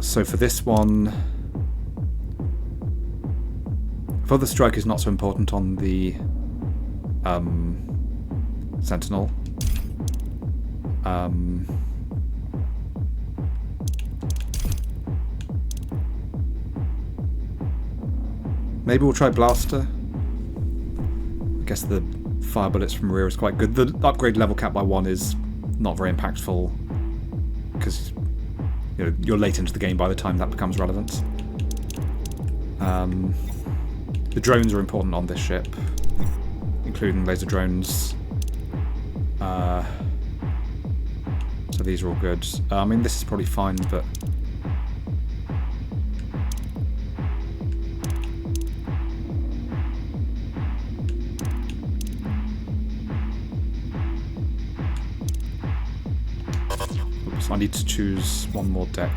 So for this one, Further Strike is not so important on the Sentinel. Maybe we'll try Blaster. I guess the fire bullets from rear is quite good. The upgrade level cap by 1 is not very impactful because you're late into the game by the time that becomes relevant. The drones are important on this ship, including laser drones. So these are all good. I mean, this is probably fine, but oops, I need to choose one more deck.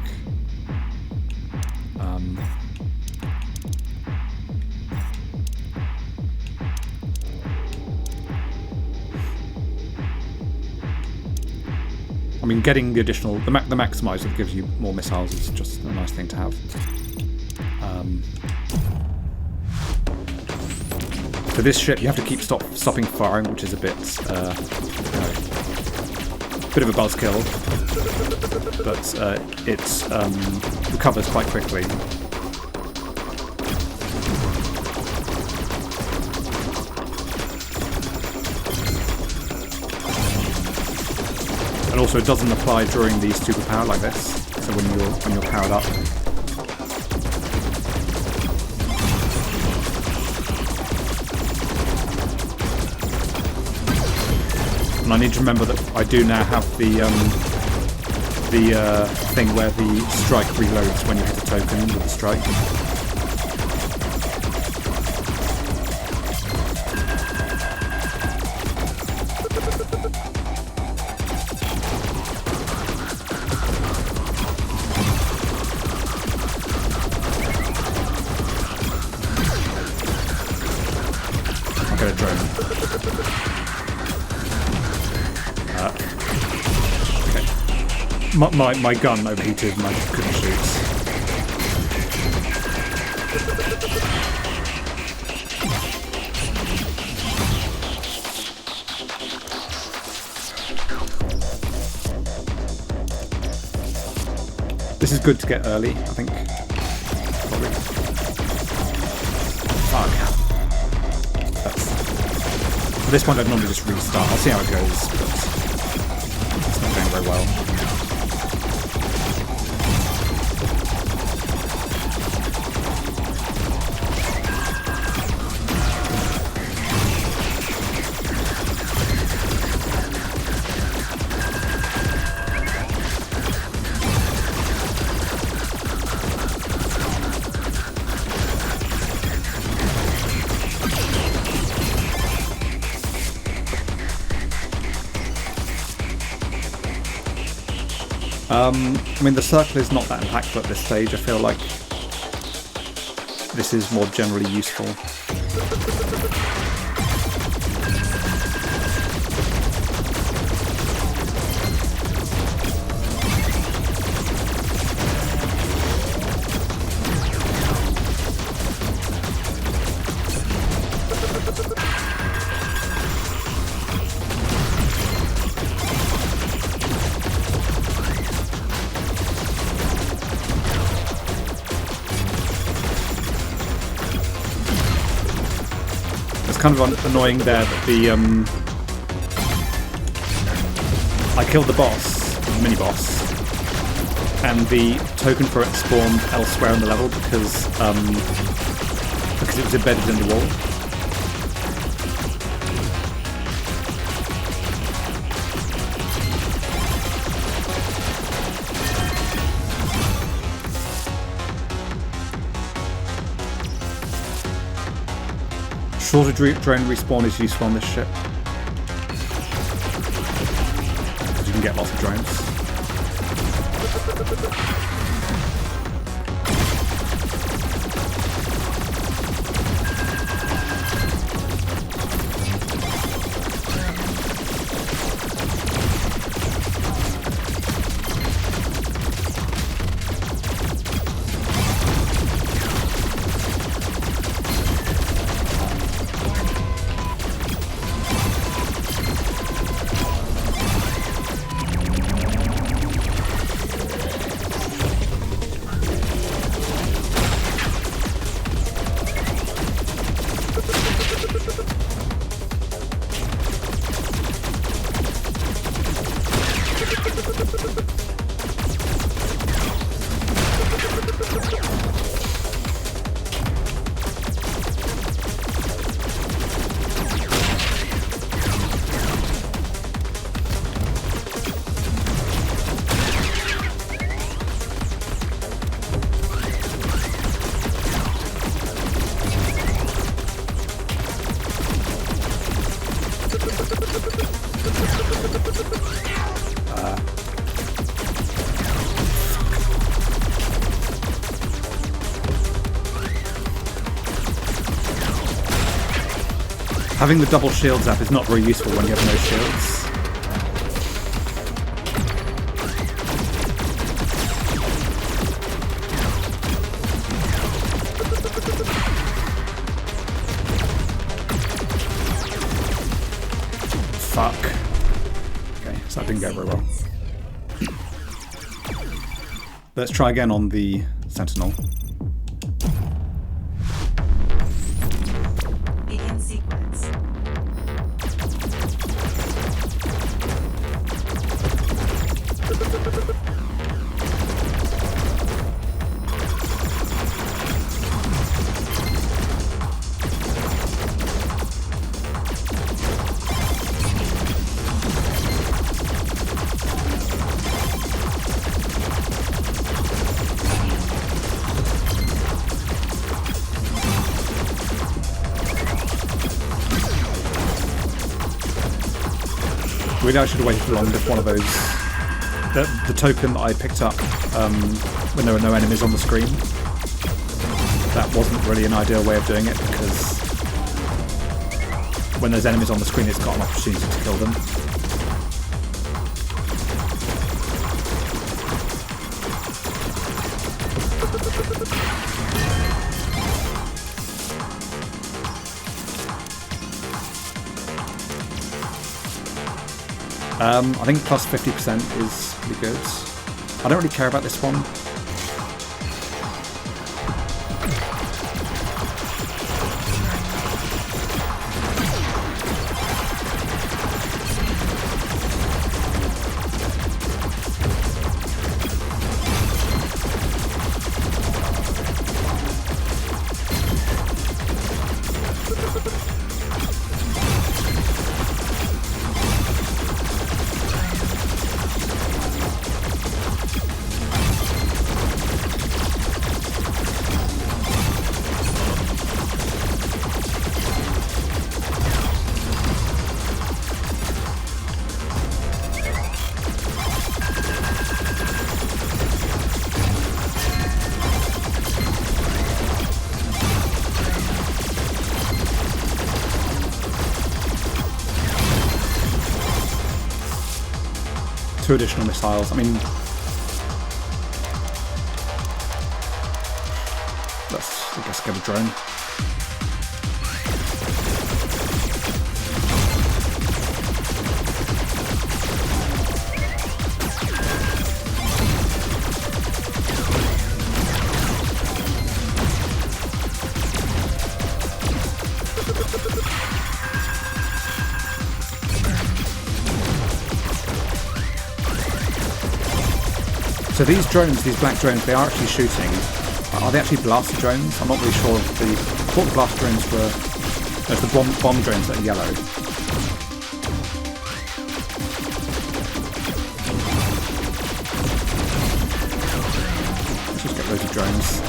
I mean, getting the additional, the maximizer that gives you more missiles is just a nice thing to have. So this ship, you have to keep stopping firing, which is a bit, bit of a buzzkill, but it recovers quite quickly. And also, it doesn't apply during the superpower like this. So when you're powered up. And I need to remember that I do now have the thing where the strike reloads when you hit a token with the strike. I'll get a drone. My gun overheated and I couldn't shoot. This is good to get early, I think. Probably. Fuck. At this point I'd normally just restart. I'll see how it goes, but it's not going very well. I mean, the circle is not that impactful at this stage. I feel like this is more generally useful. Kind of annoying there that the I killed the boss, the mini boss, and the token for it spawned elsewhere in the level because it was embedded in the wall. Shorter drone respawn is useful on this ship, because you can get lots of drones. Having the double shields app is not very useful when you have no shields. Fuck. Okay, so that didn't go very well. Let's try again on the Sentinel. Begin sequence. Really, I should have waited longer if one of those... The token that I picked up when there were no enemies on the screen, that wasn't really an ideal way of doing it, because when there's enemies on the screen it's got an opportunity to kill them. I think plus 50% is pretty good. I don't really care about this one. Two additional missiles. I mean, let's, I guess, get a drone. So these drones, these black drones, they are actually shooting. Are they actually blaster drones? I'm not really sure if I thought the blaster drones were... There's the bomb drones that are yellow. Let's just get loads of drones.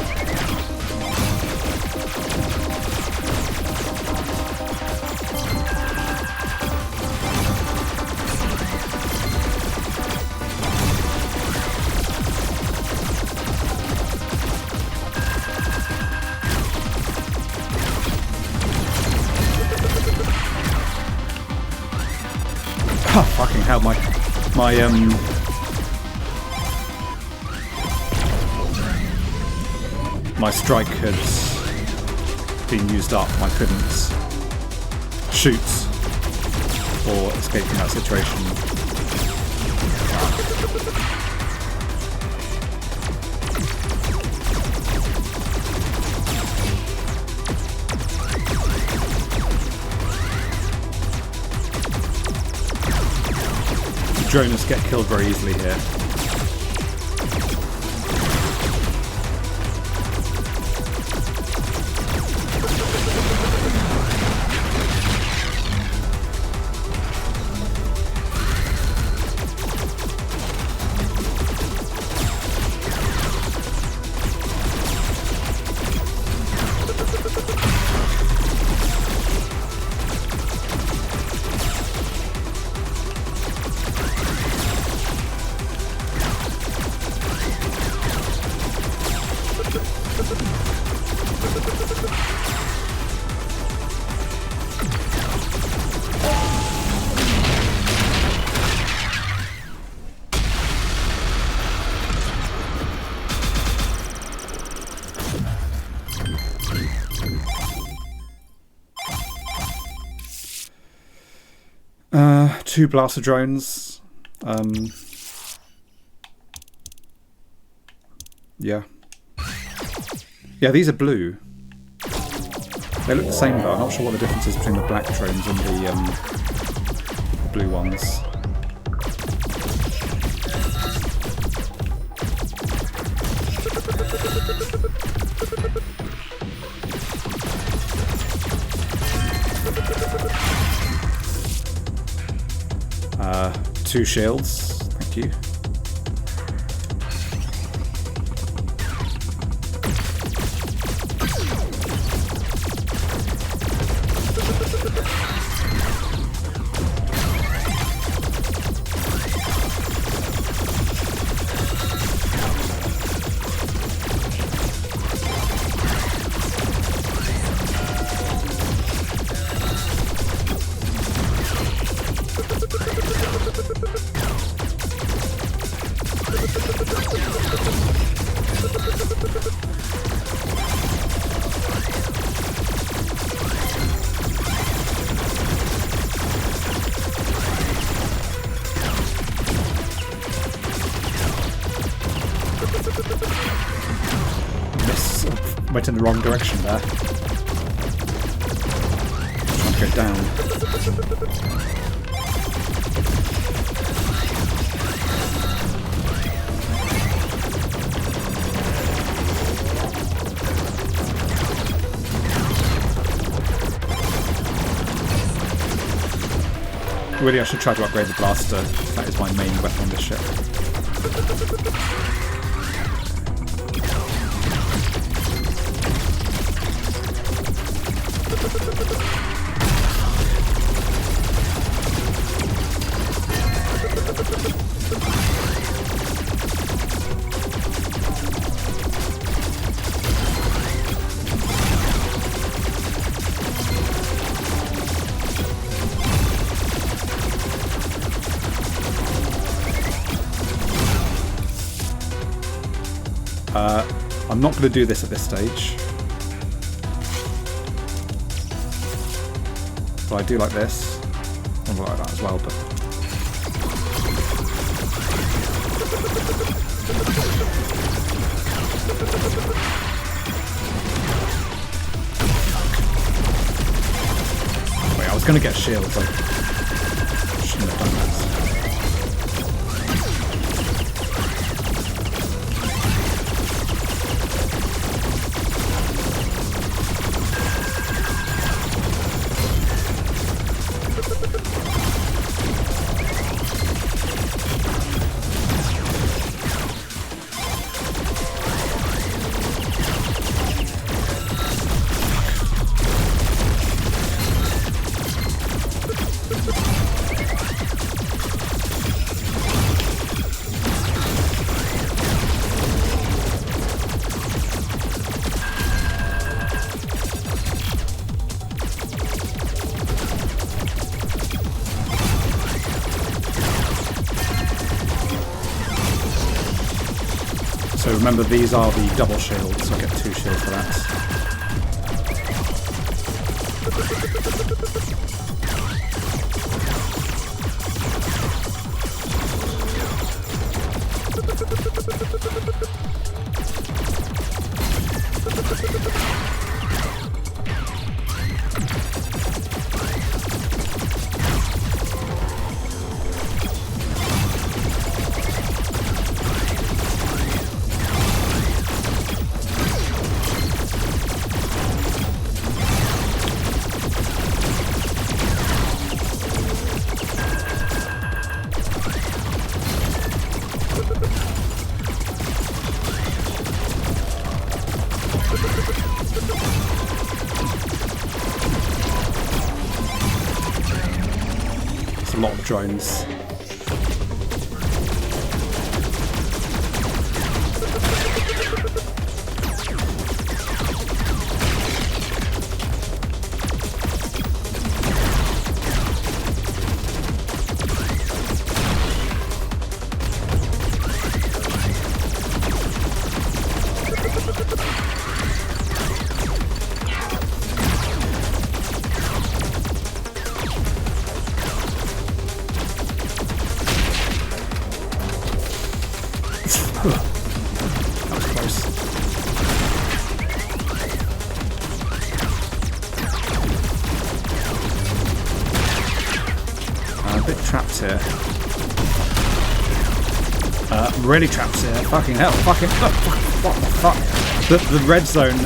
Oh, fucking hell, my strike had been used up. I couldn't shoot or escape from that situation. Drones get killed very easily here. 2 blaster drones. Yeah. Yeah, these are blue. They look the same though. I'm not sure what the difference is between the black drones and the blue ones. Two shields, thank you. Went in the wrong direction there. Trying to go down. Really, I should try to upgrade the blaster. That is my main weapon on this ship. I'm not going to do this at this stage. But I do like this. I like that as well, but... Wait, I was going to get shields. I shouldn't have done that. So remember, these are the double shields, so I get 2 shields for that. It's a lot of drones. That was close. I'm a bit trapped here. Really trapped here. Fucking hell. Fucking. What the fuck? The red zone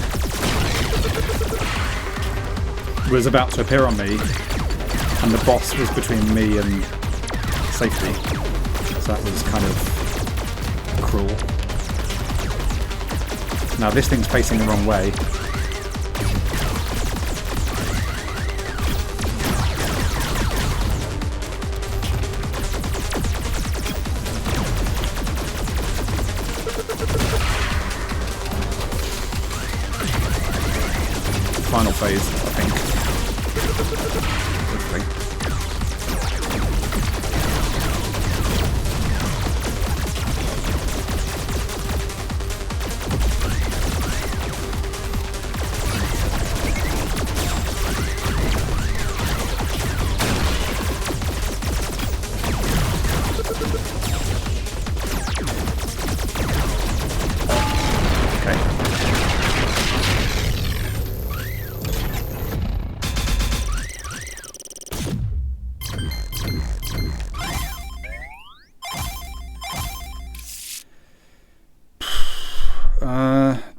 was about to appear on me, and the boss was between me and safety. So that was kind of cruel. Now this thing's facing the wrong way. Final phase, I think. Hopefully.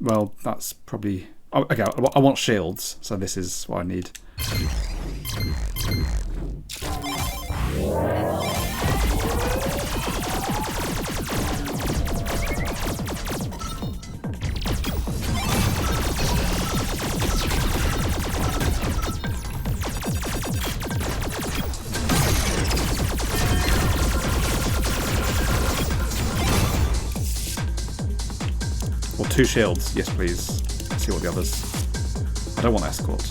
Well, that's probably... Oh, okay, I want shields, so this is what I need. Or 2 shields, yes please. Let's see what the others... I don't want escort.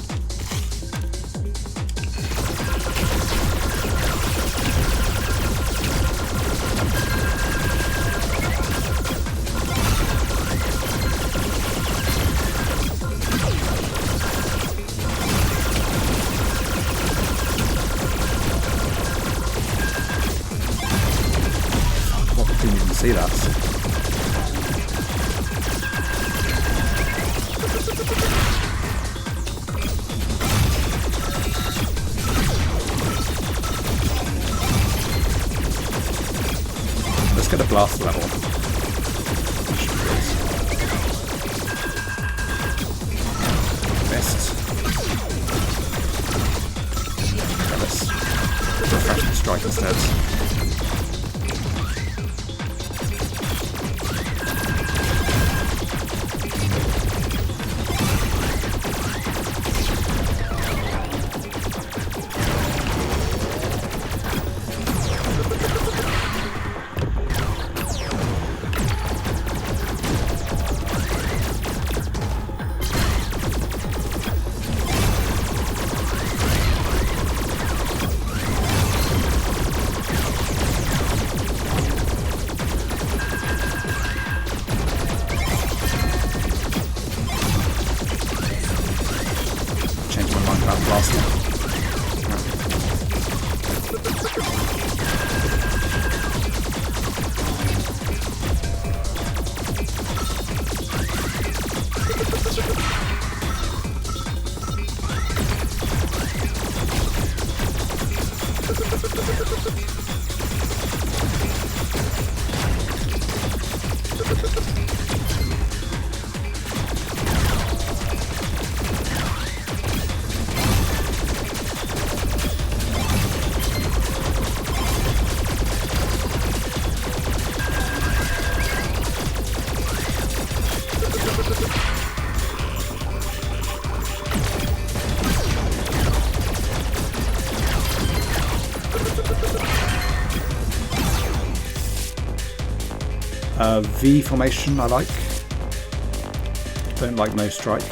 Fuck, I didn't even see that. Let's get a blast level. Missed. Okay, let's refresh the strike instead. V formation I like. Don't like no strike.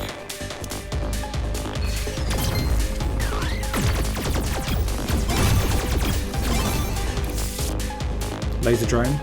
Laser drone.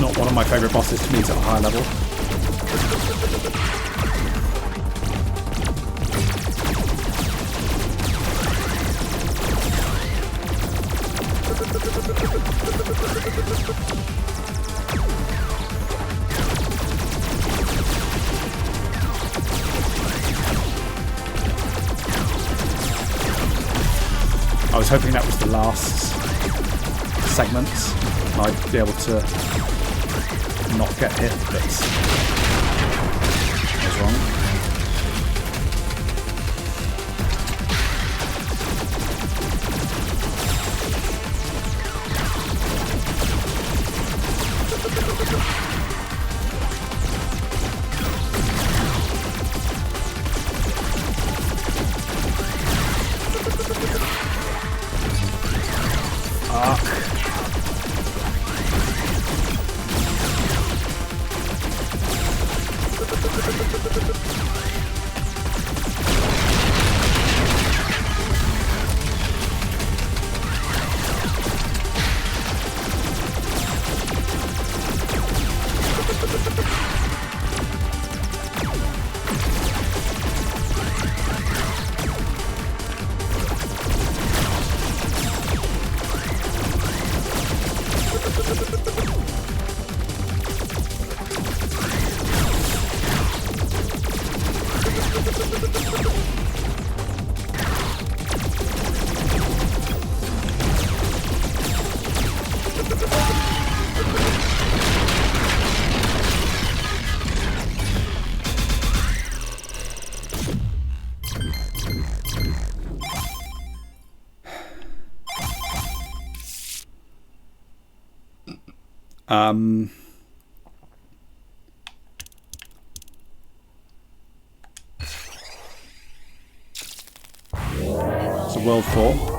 Not one of my favourite bosses to meet at a high level. I was hoping that was the last segment and I'd be able to not get hit bits. I was wrong. So World 4.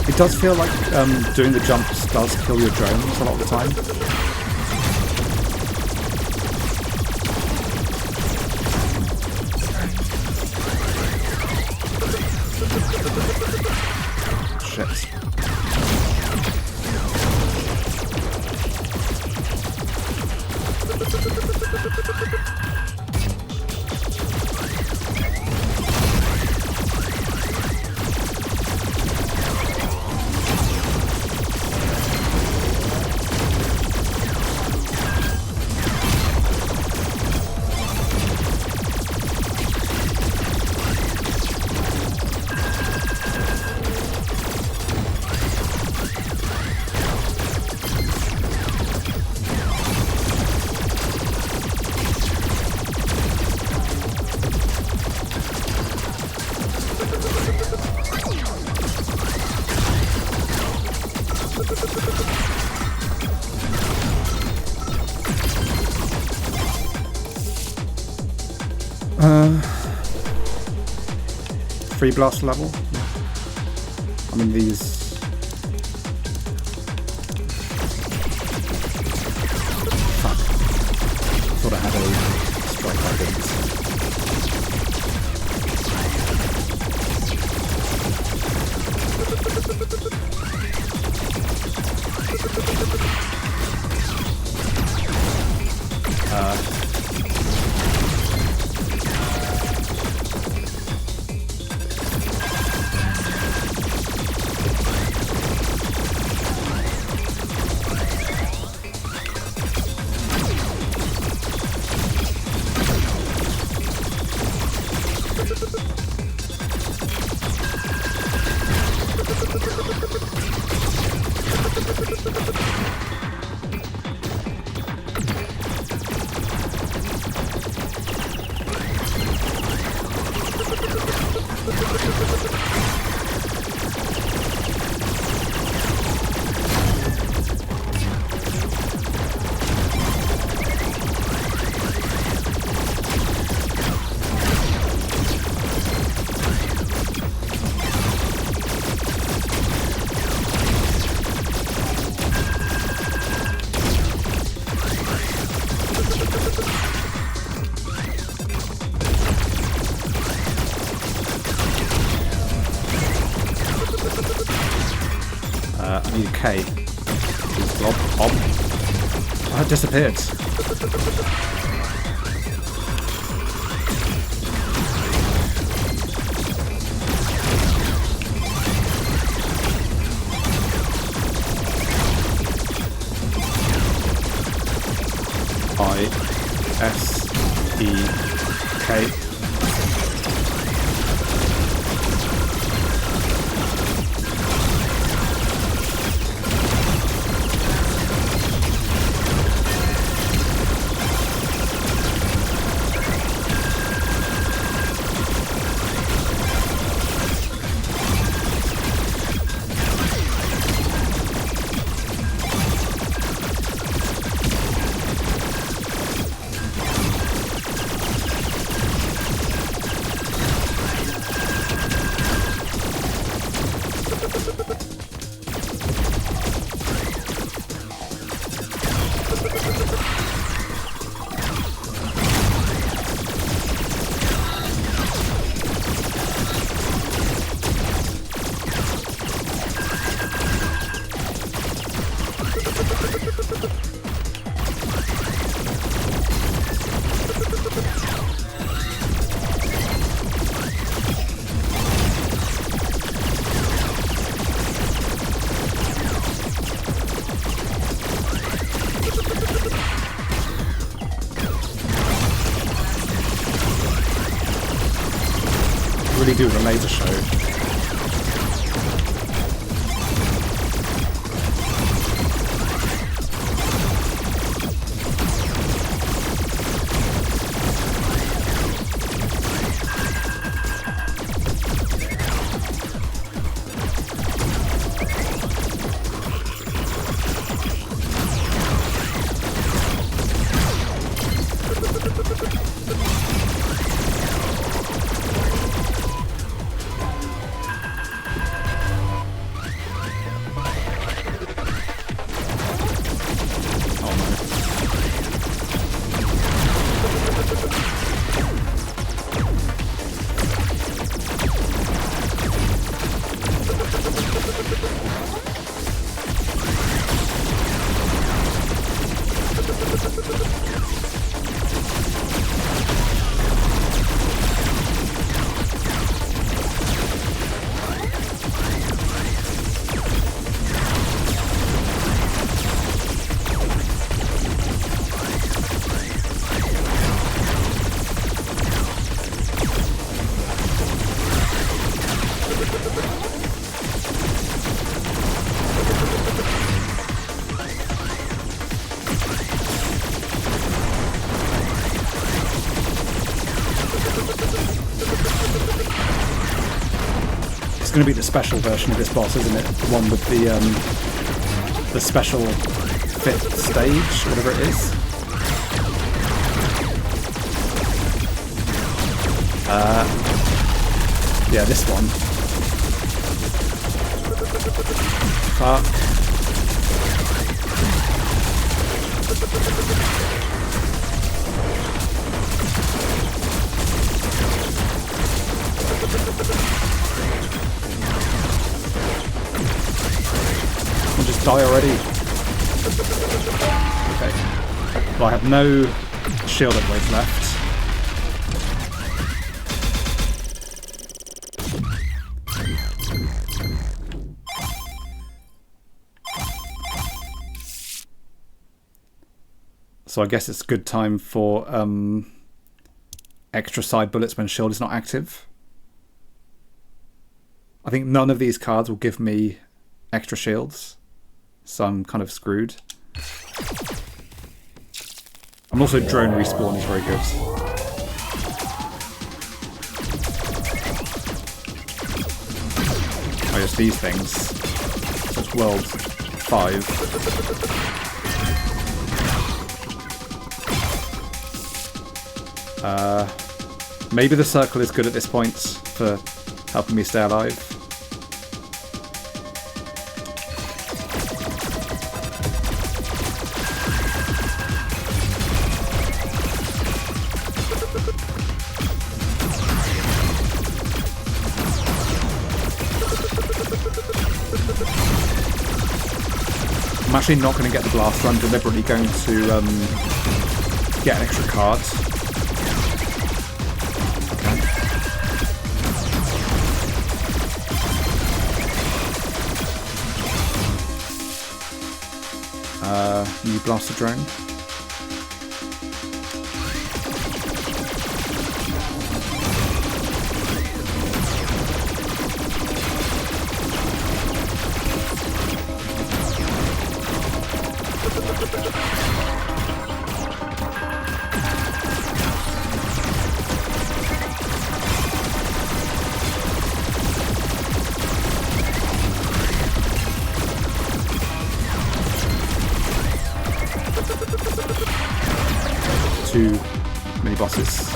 It does feel like doing the jumps does kill your drones a lot of the time. Shit. Free blast level. I mean these. Fuck. Thought I had a strike like this. I need a K. Blob. Oh, it disappeared. I-S-E-K. Really do the laser show. It's going to be the special version of this boss, isn't it? The one with the special 5th stage, whatever it is. Yeah, this one. Fuck. I'll just die already. Okay. Well, I have no shield upgrades left. So I guess it's a good time for extra side bullets when shield is not active. I think none of these cards will give me extra shields, so I'm kind of screwed. And also drone respawn is very good. Oh yes, these things. So it's world 5. Maybe the circle is good at this point for helping me stay alive. I'm actually not going to get the blaster. I'm deliberately going to get an extra card. New blaster drone. Two mini bosses.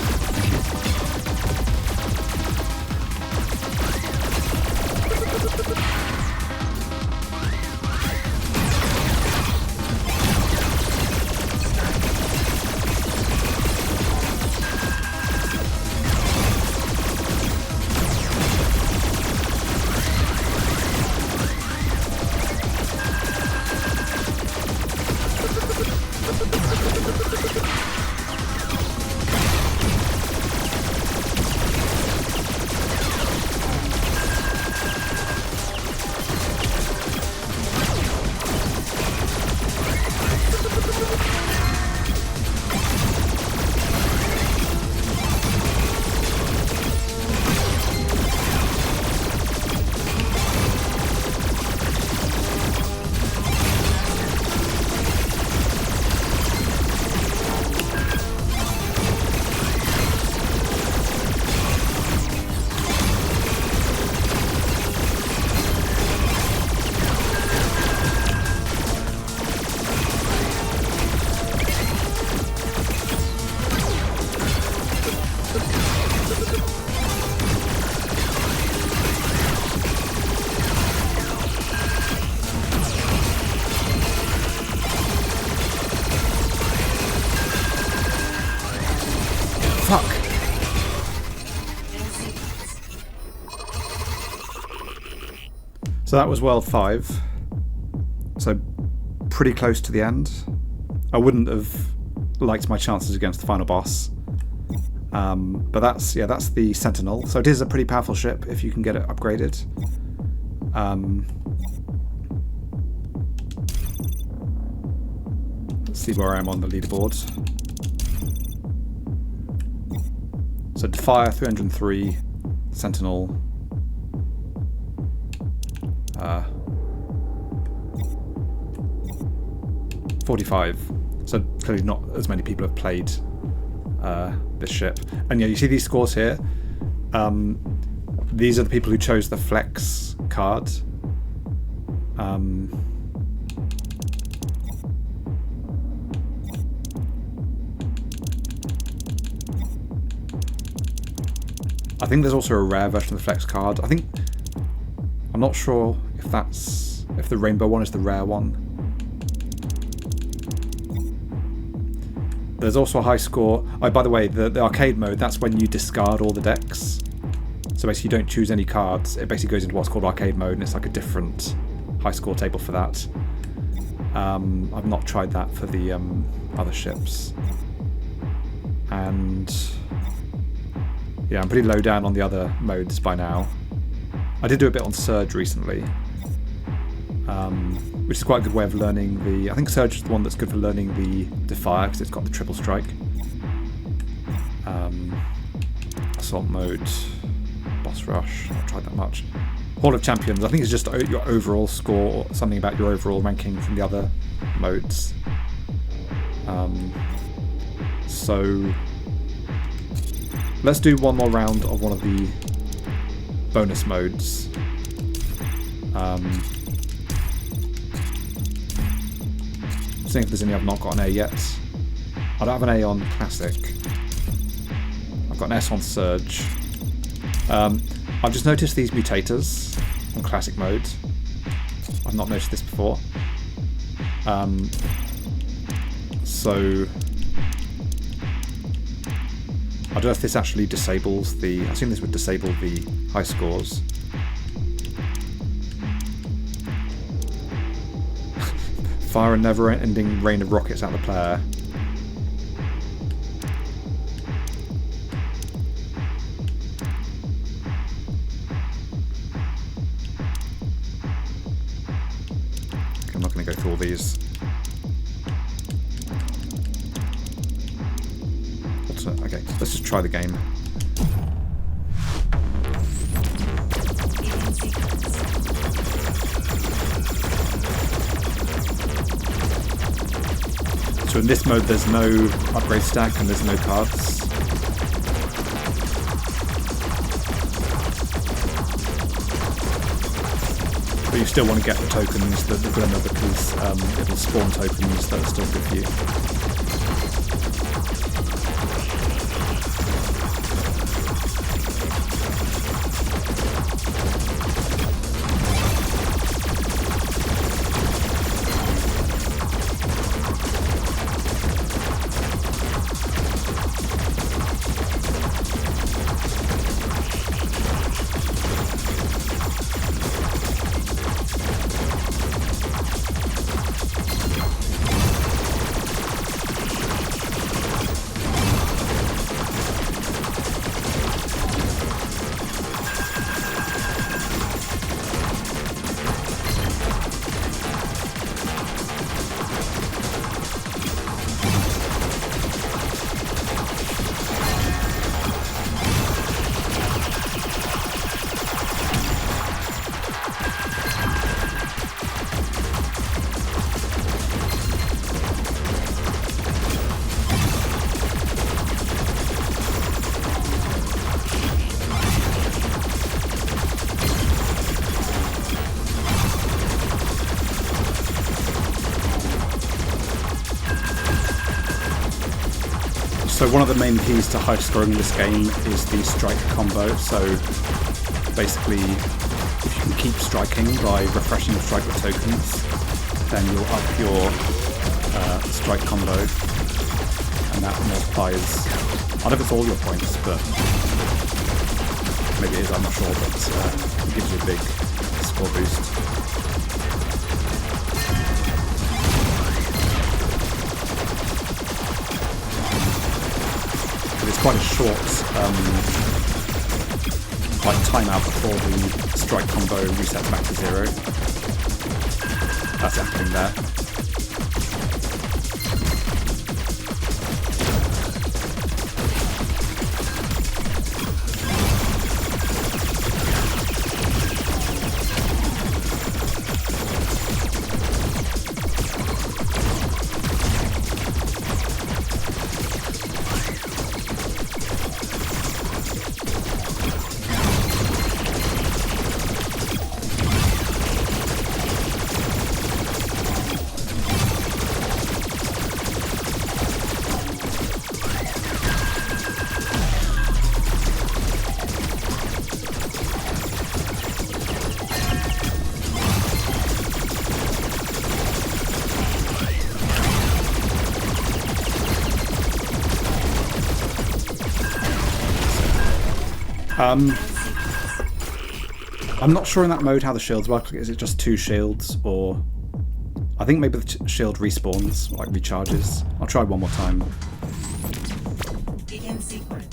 Fuck. So that was world 5. So pretty close to the end. I wouldn't have liked my chances against the final boss. But that's the Sentinel. So it is a pretty powerful ship if you can get it upgraded. Let's see where I am on the leaderboard. So Defier 303, Sentinel 45. So clearly not as many people have played this ship. And yeah, you see these scores here. These are the people who chose the Flex card. I think there's also a rare version of the flex card. I'm not sure if the rainbow one is the rare one. There's also a high score. Oh, by the way, the arcade mode, that's when you discard all the decks. So basically you don't choose any cards. It basically goes into what's called arcade mode, and it's like a different high score table for that. I've not tried that for the other ships. And yeah, I'm pretty low down on the other modes by now. I did do a bit on Surge recently, which is quite a good way of learning the... I think Surge is the one that's good for learning the Defier, because it's got the triple strike. Assault mode, Boss Rush, I've not tried that much. Hall of Champions, I think it's just your overall score, or something about your overall ranking from the other modes. So let's do one more round of one of the bonus modes. Seeing if there's any I've not got an A yet. I don't have an A on Classic. I've got an S on Surge. I've just noticed these mutators on Classic mode. I've not noticed this before. So I don't know if this actually disables the... I assume this would disable the high scores. Fire a never-ending rain of rockets at the player. I'm not going to go through all these. Okay, let's just try the game. So in this mode there's no upgrade stack and there's no cards. But you still want to get the tokens, the glimmer, because it'll spawn tokens that are still good for you. So one of the main keys to high scoring in this game is the strike combo. So basically, if you can keep striking by refreshing the strike with tokens, then you'll up your strike combo, and that multiplies, I don't know if it's all your points, but maybe it is, I'm not sure, but it gives you a big score boost. It's quite a short like timeout before the strike combo resets back to 0. That's happening there. I'm not sure in that mode how the shields work. Is it just 2 shields, or I think maybe the shield respawns, like recharges. I'll try one more time. Begin sequence.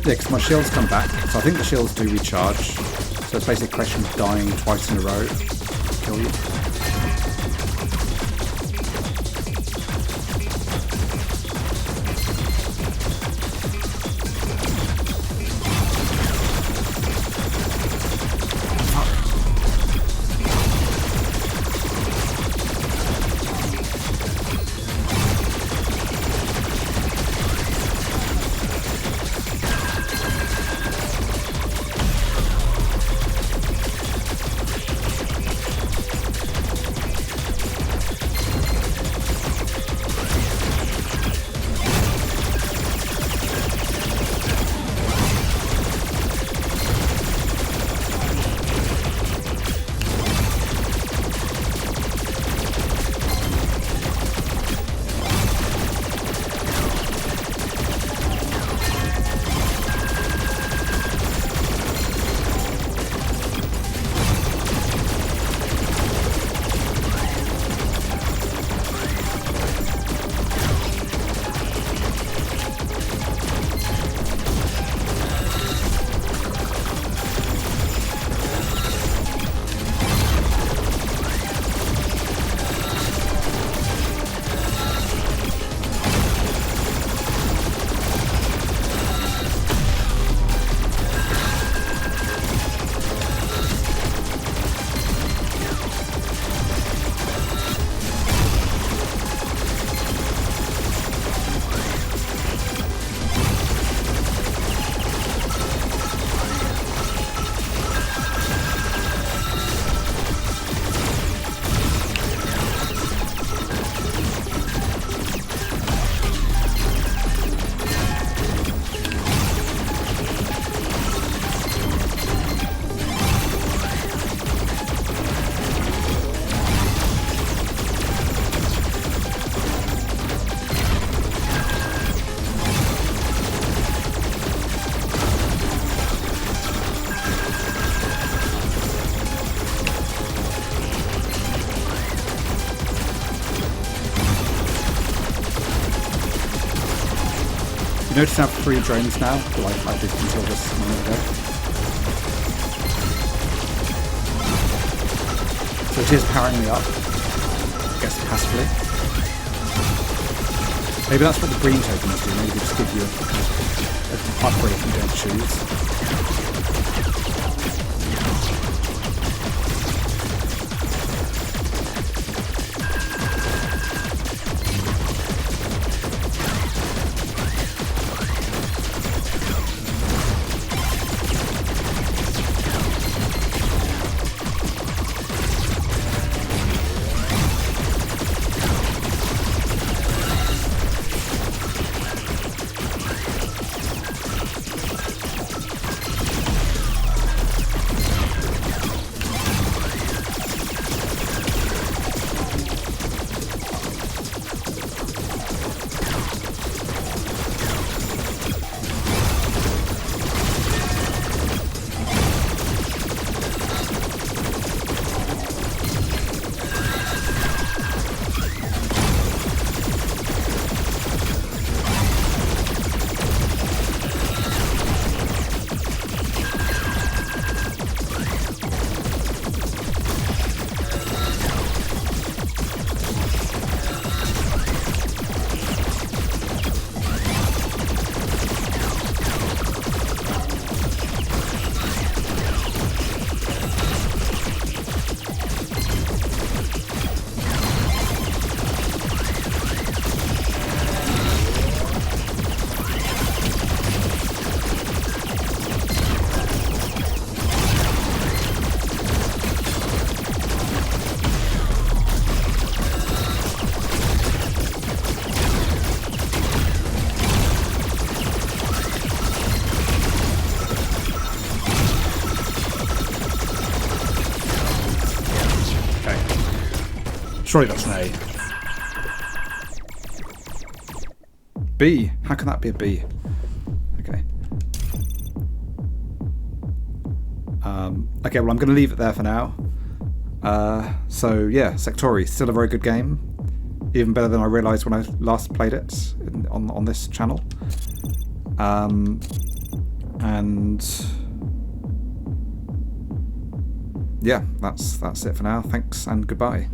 Yeah, because my shields come back, so I think the shields do recharge. So it's basically a question of dying twice in a row to kill you. Notice I have 3 drones now, like I did until this moment ago. So it is powering me up, I guess passively. Maybe that's what the green tokens do, maybe they just give you an upgrade if you don't choose. Surely that's an A. B. How can that be a B? Okay. Okay, well, I'm going to leave it there for now. So, yeah, Sektori, still a very good game. Even better than I realised when I last played it on this channel. And yeah, that's it for now. Thanks and goodbye.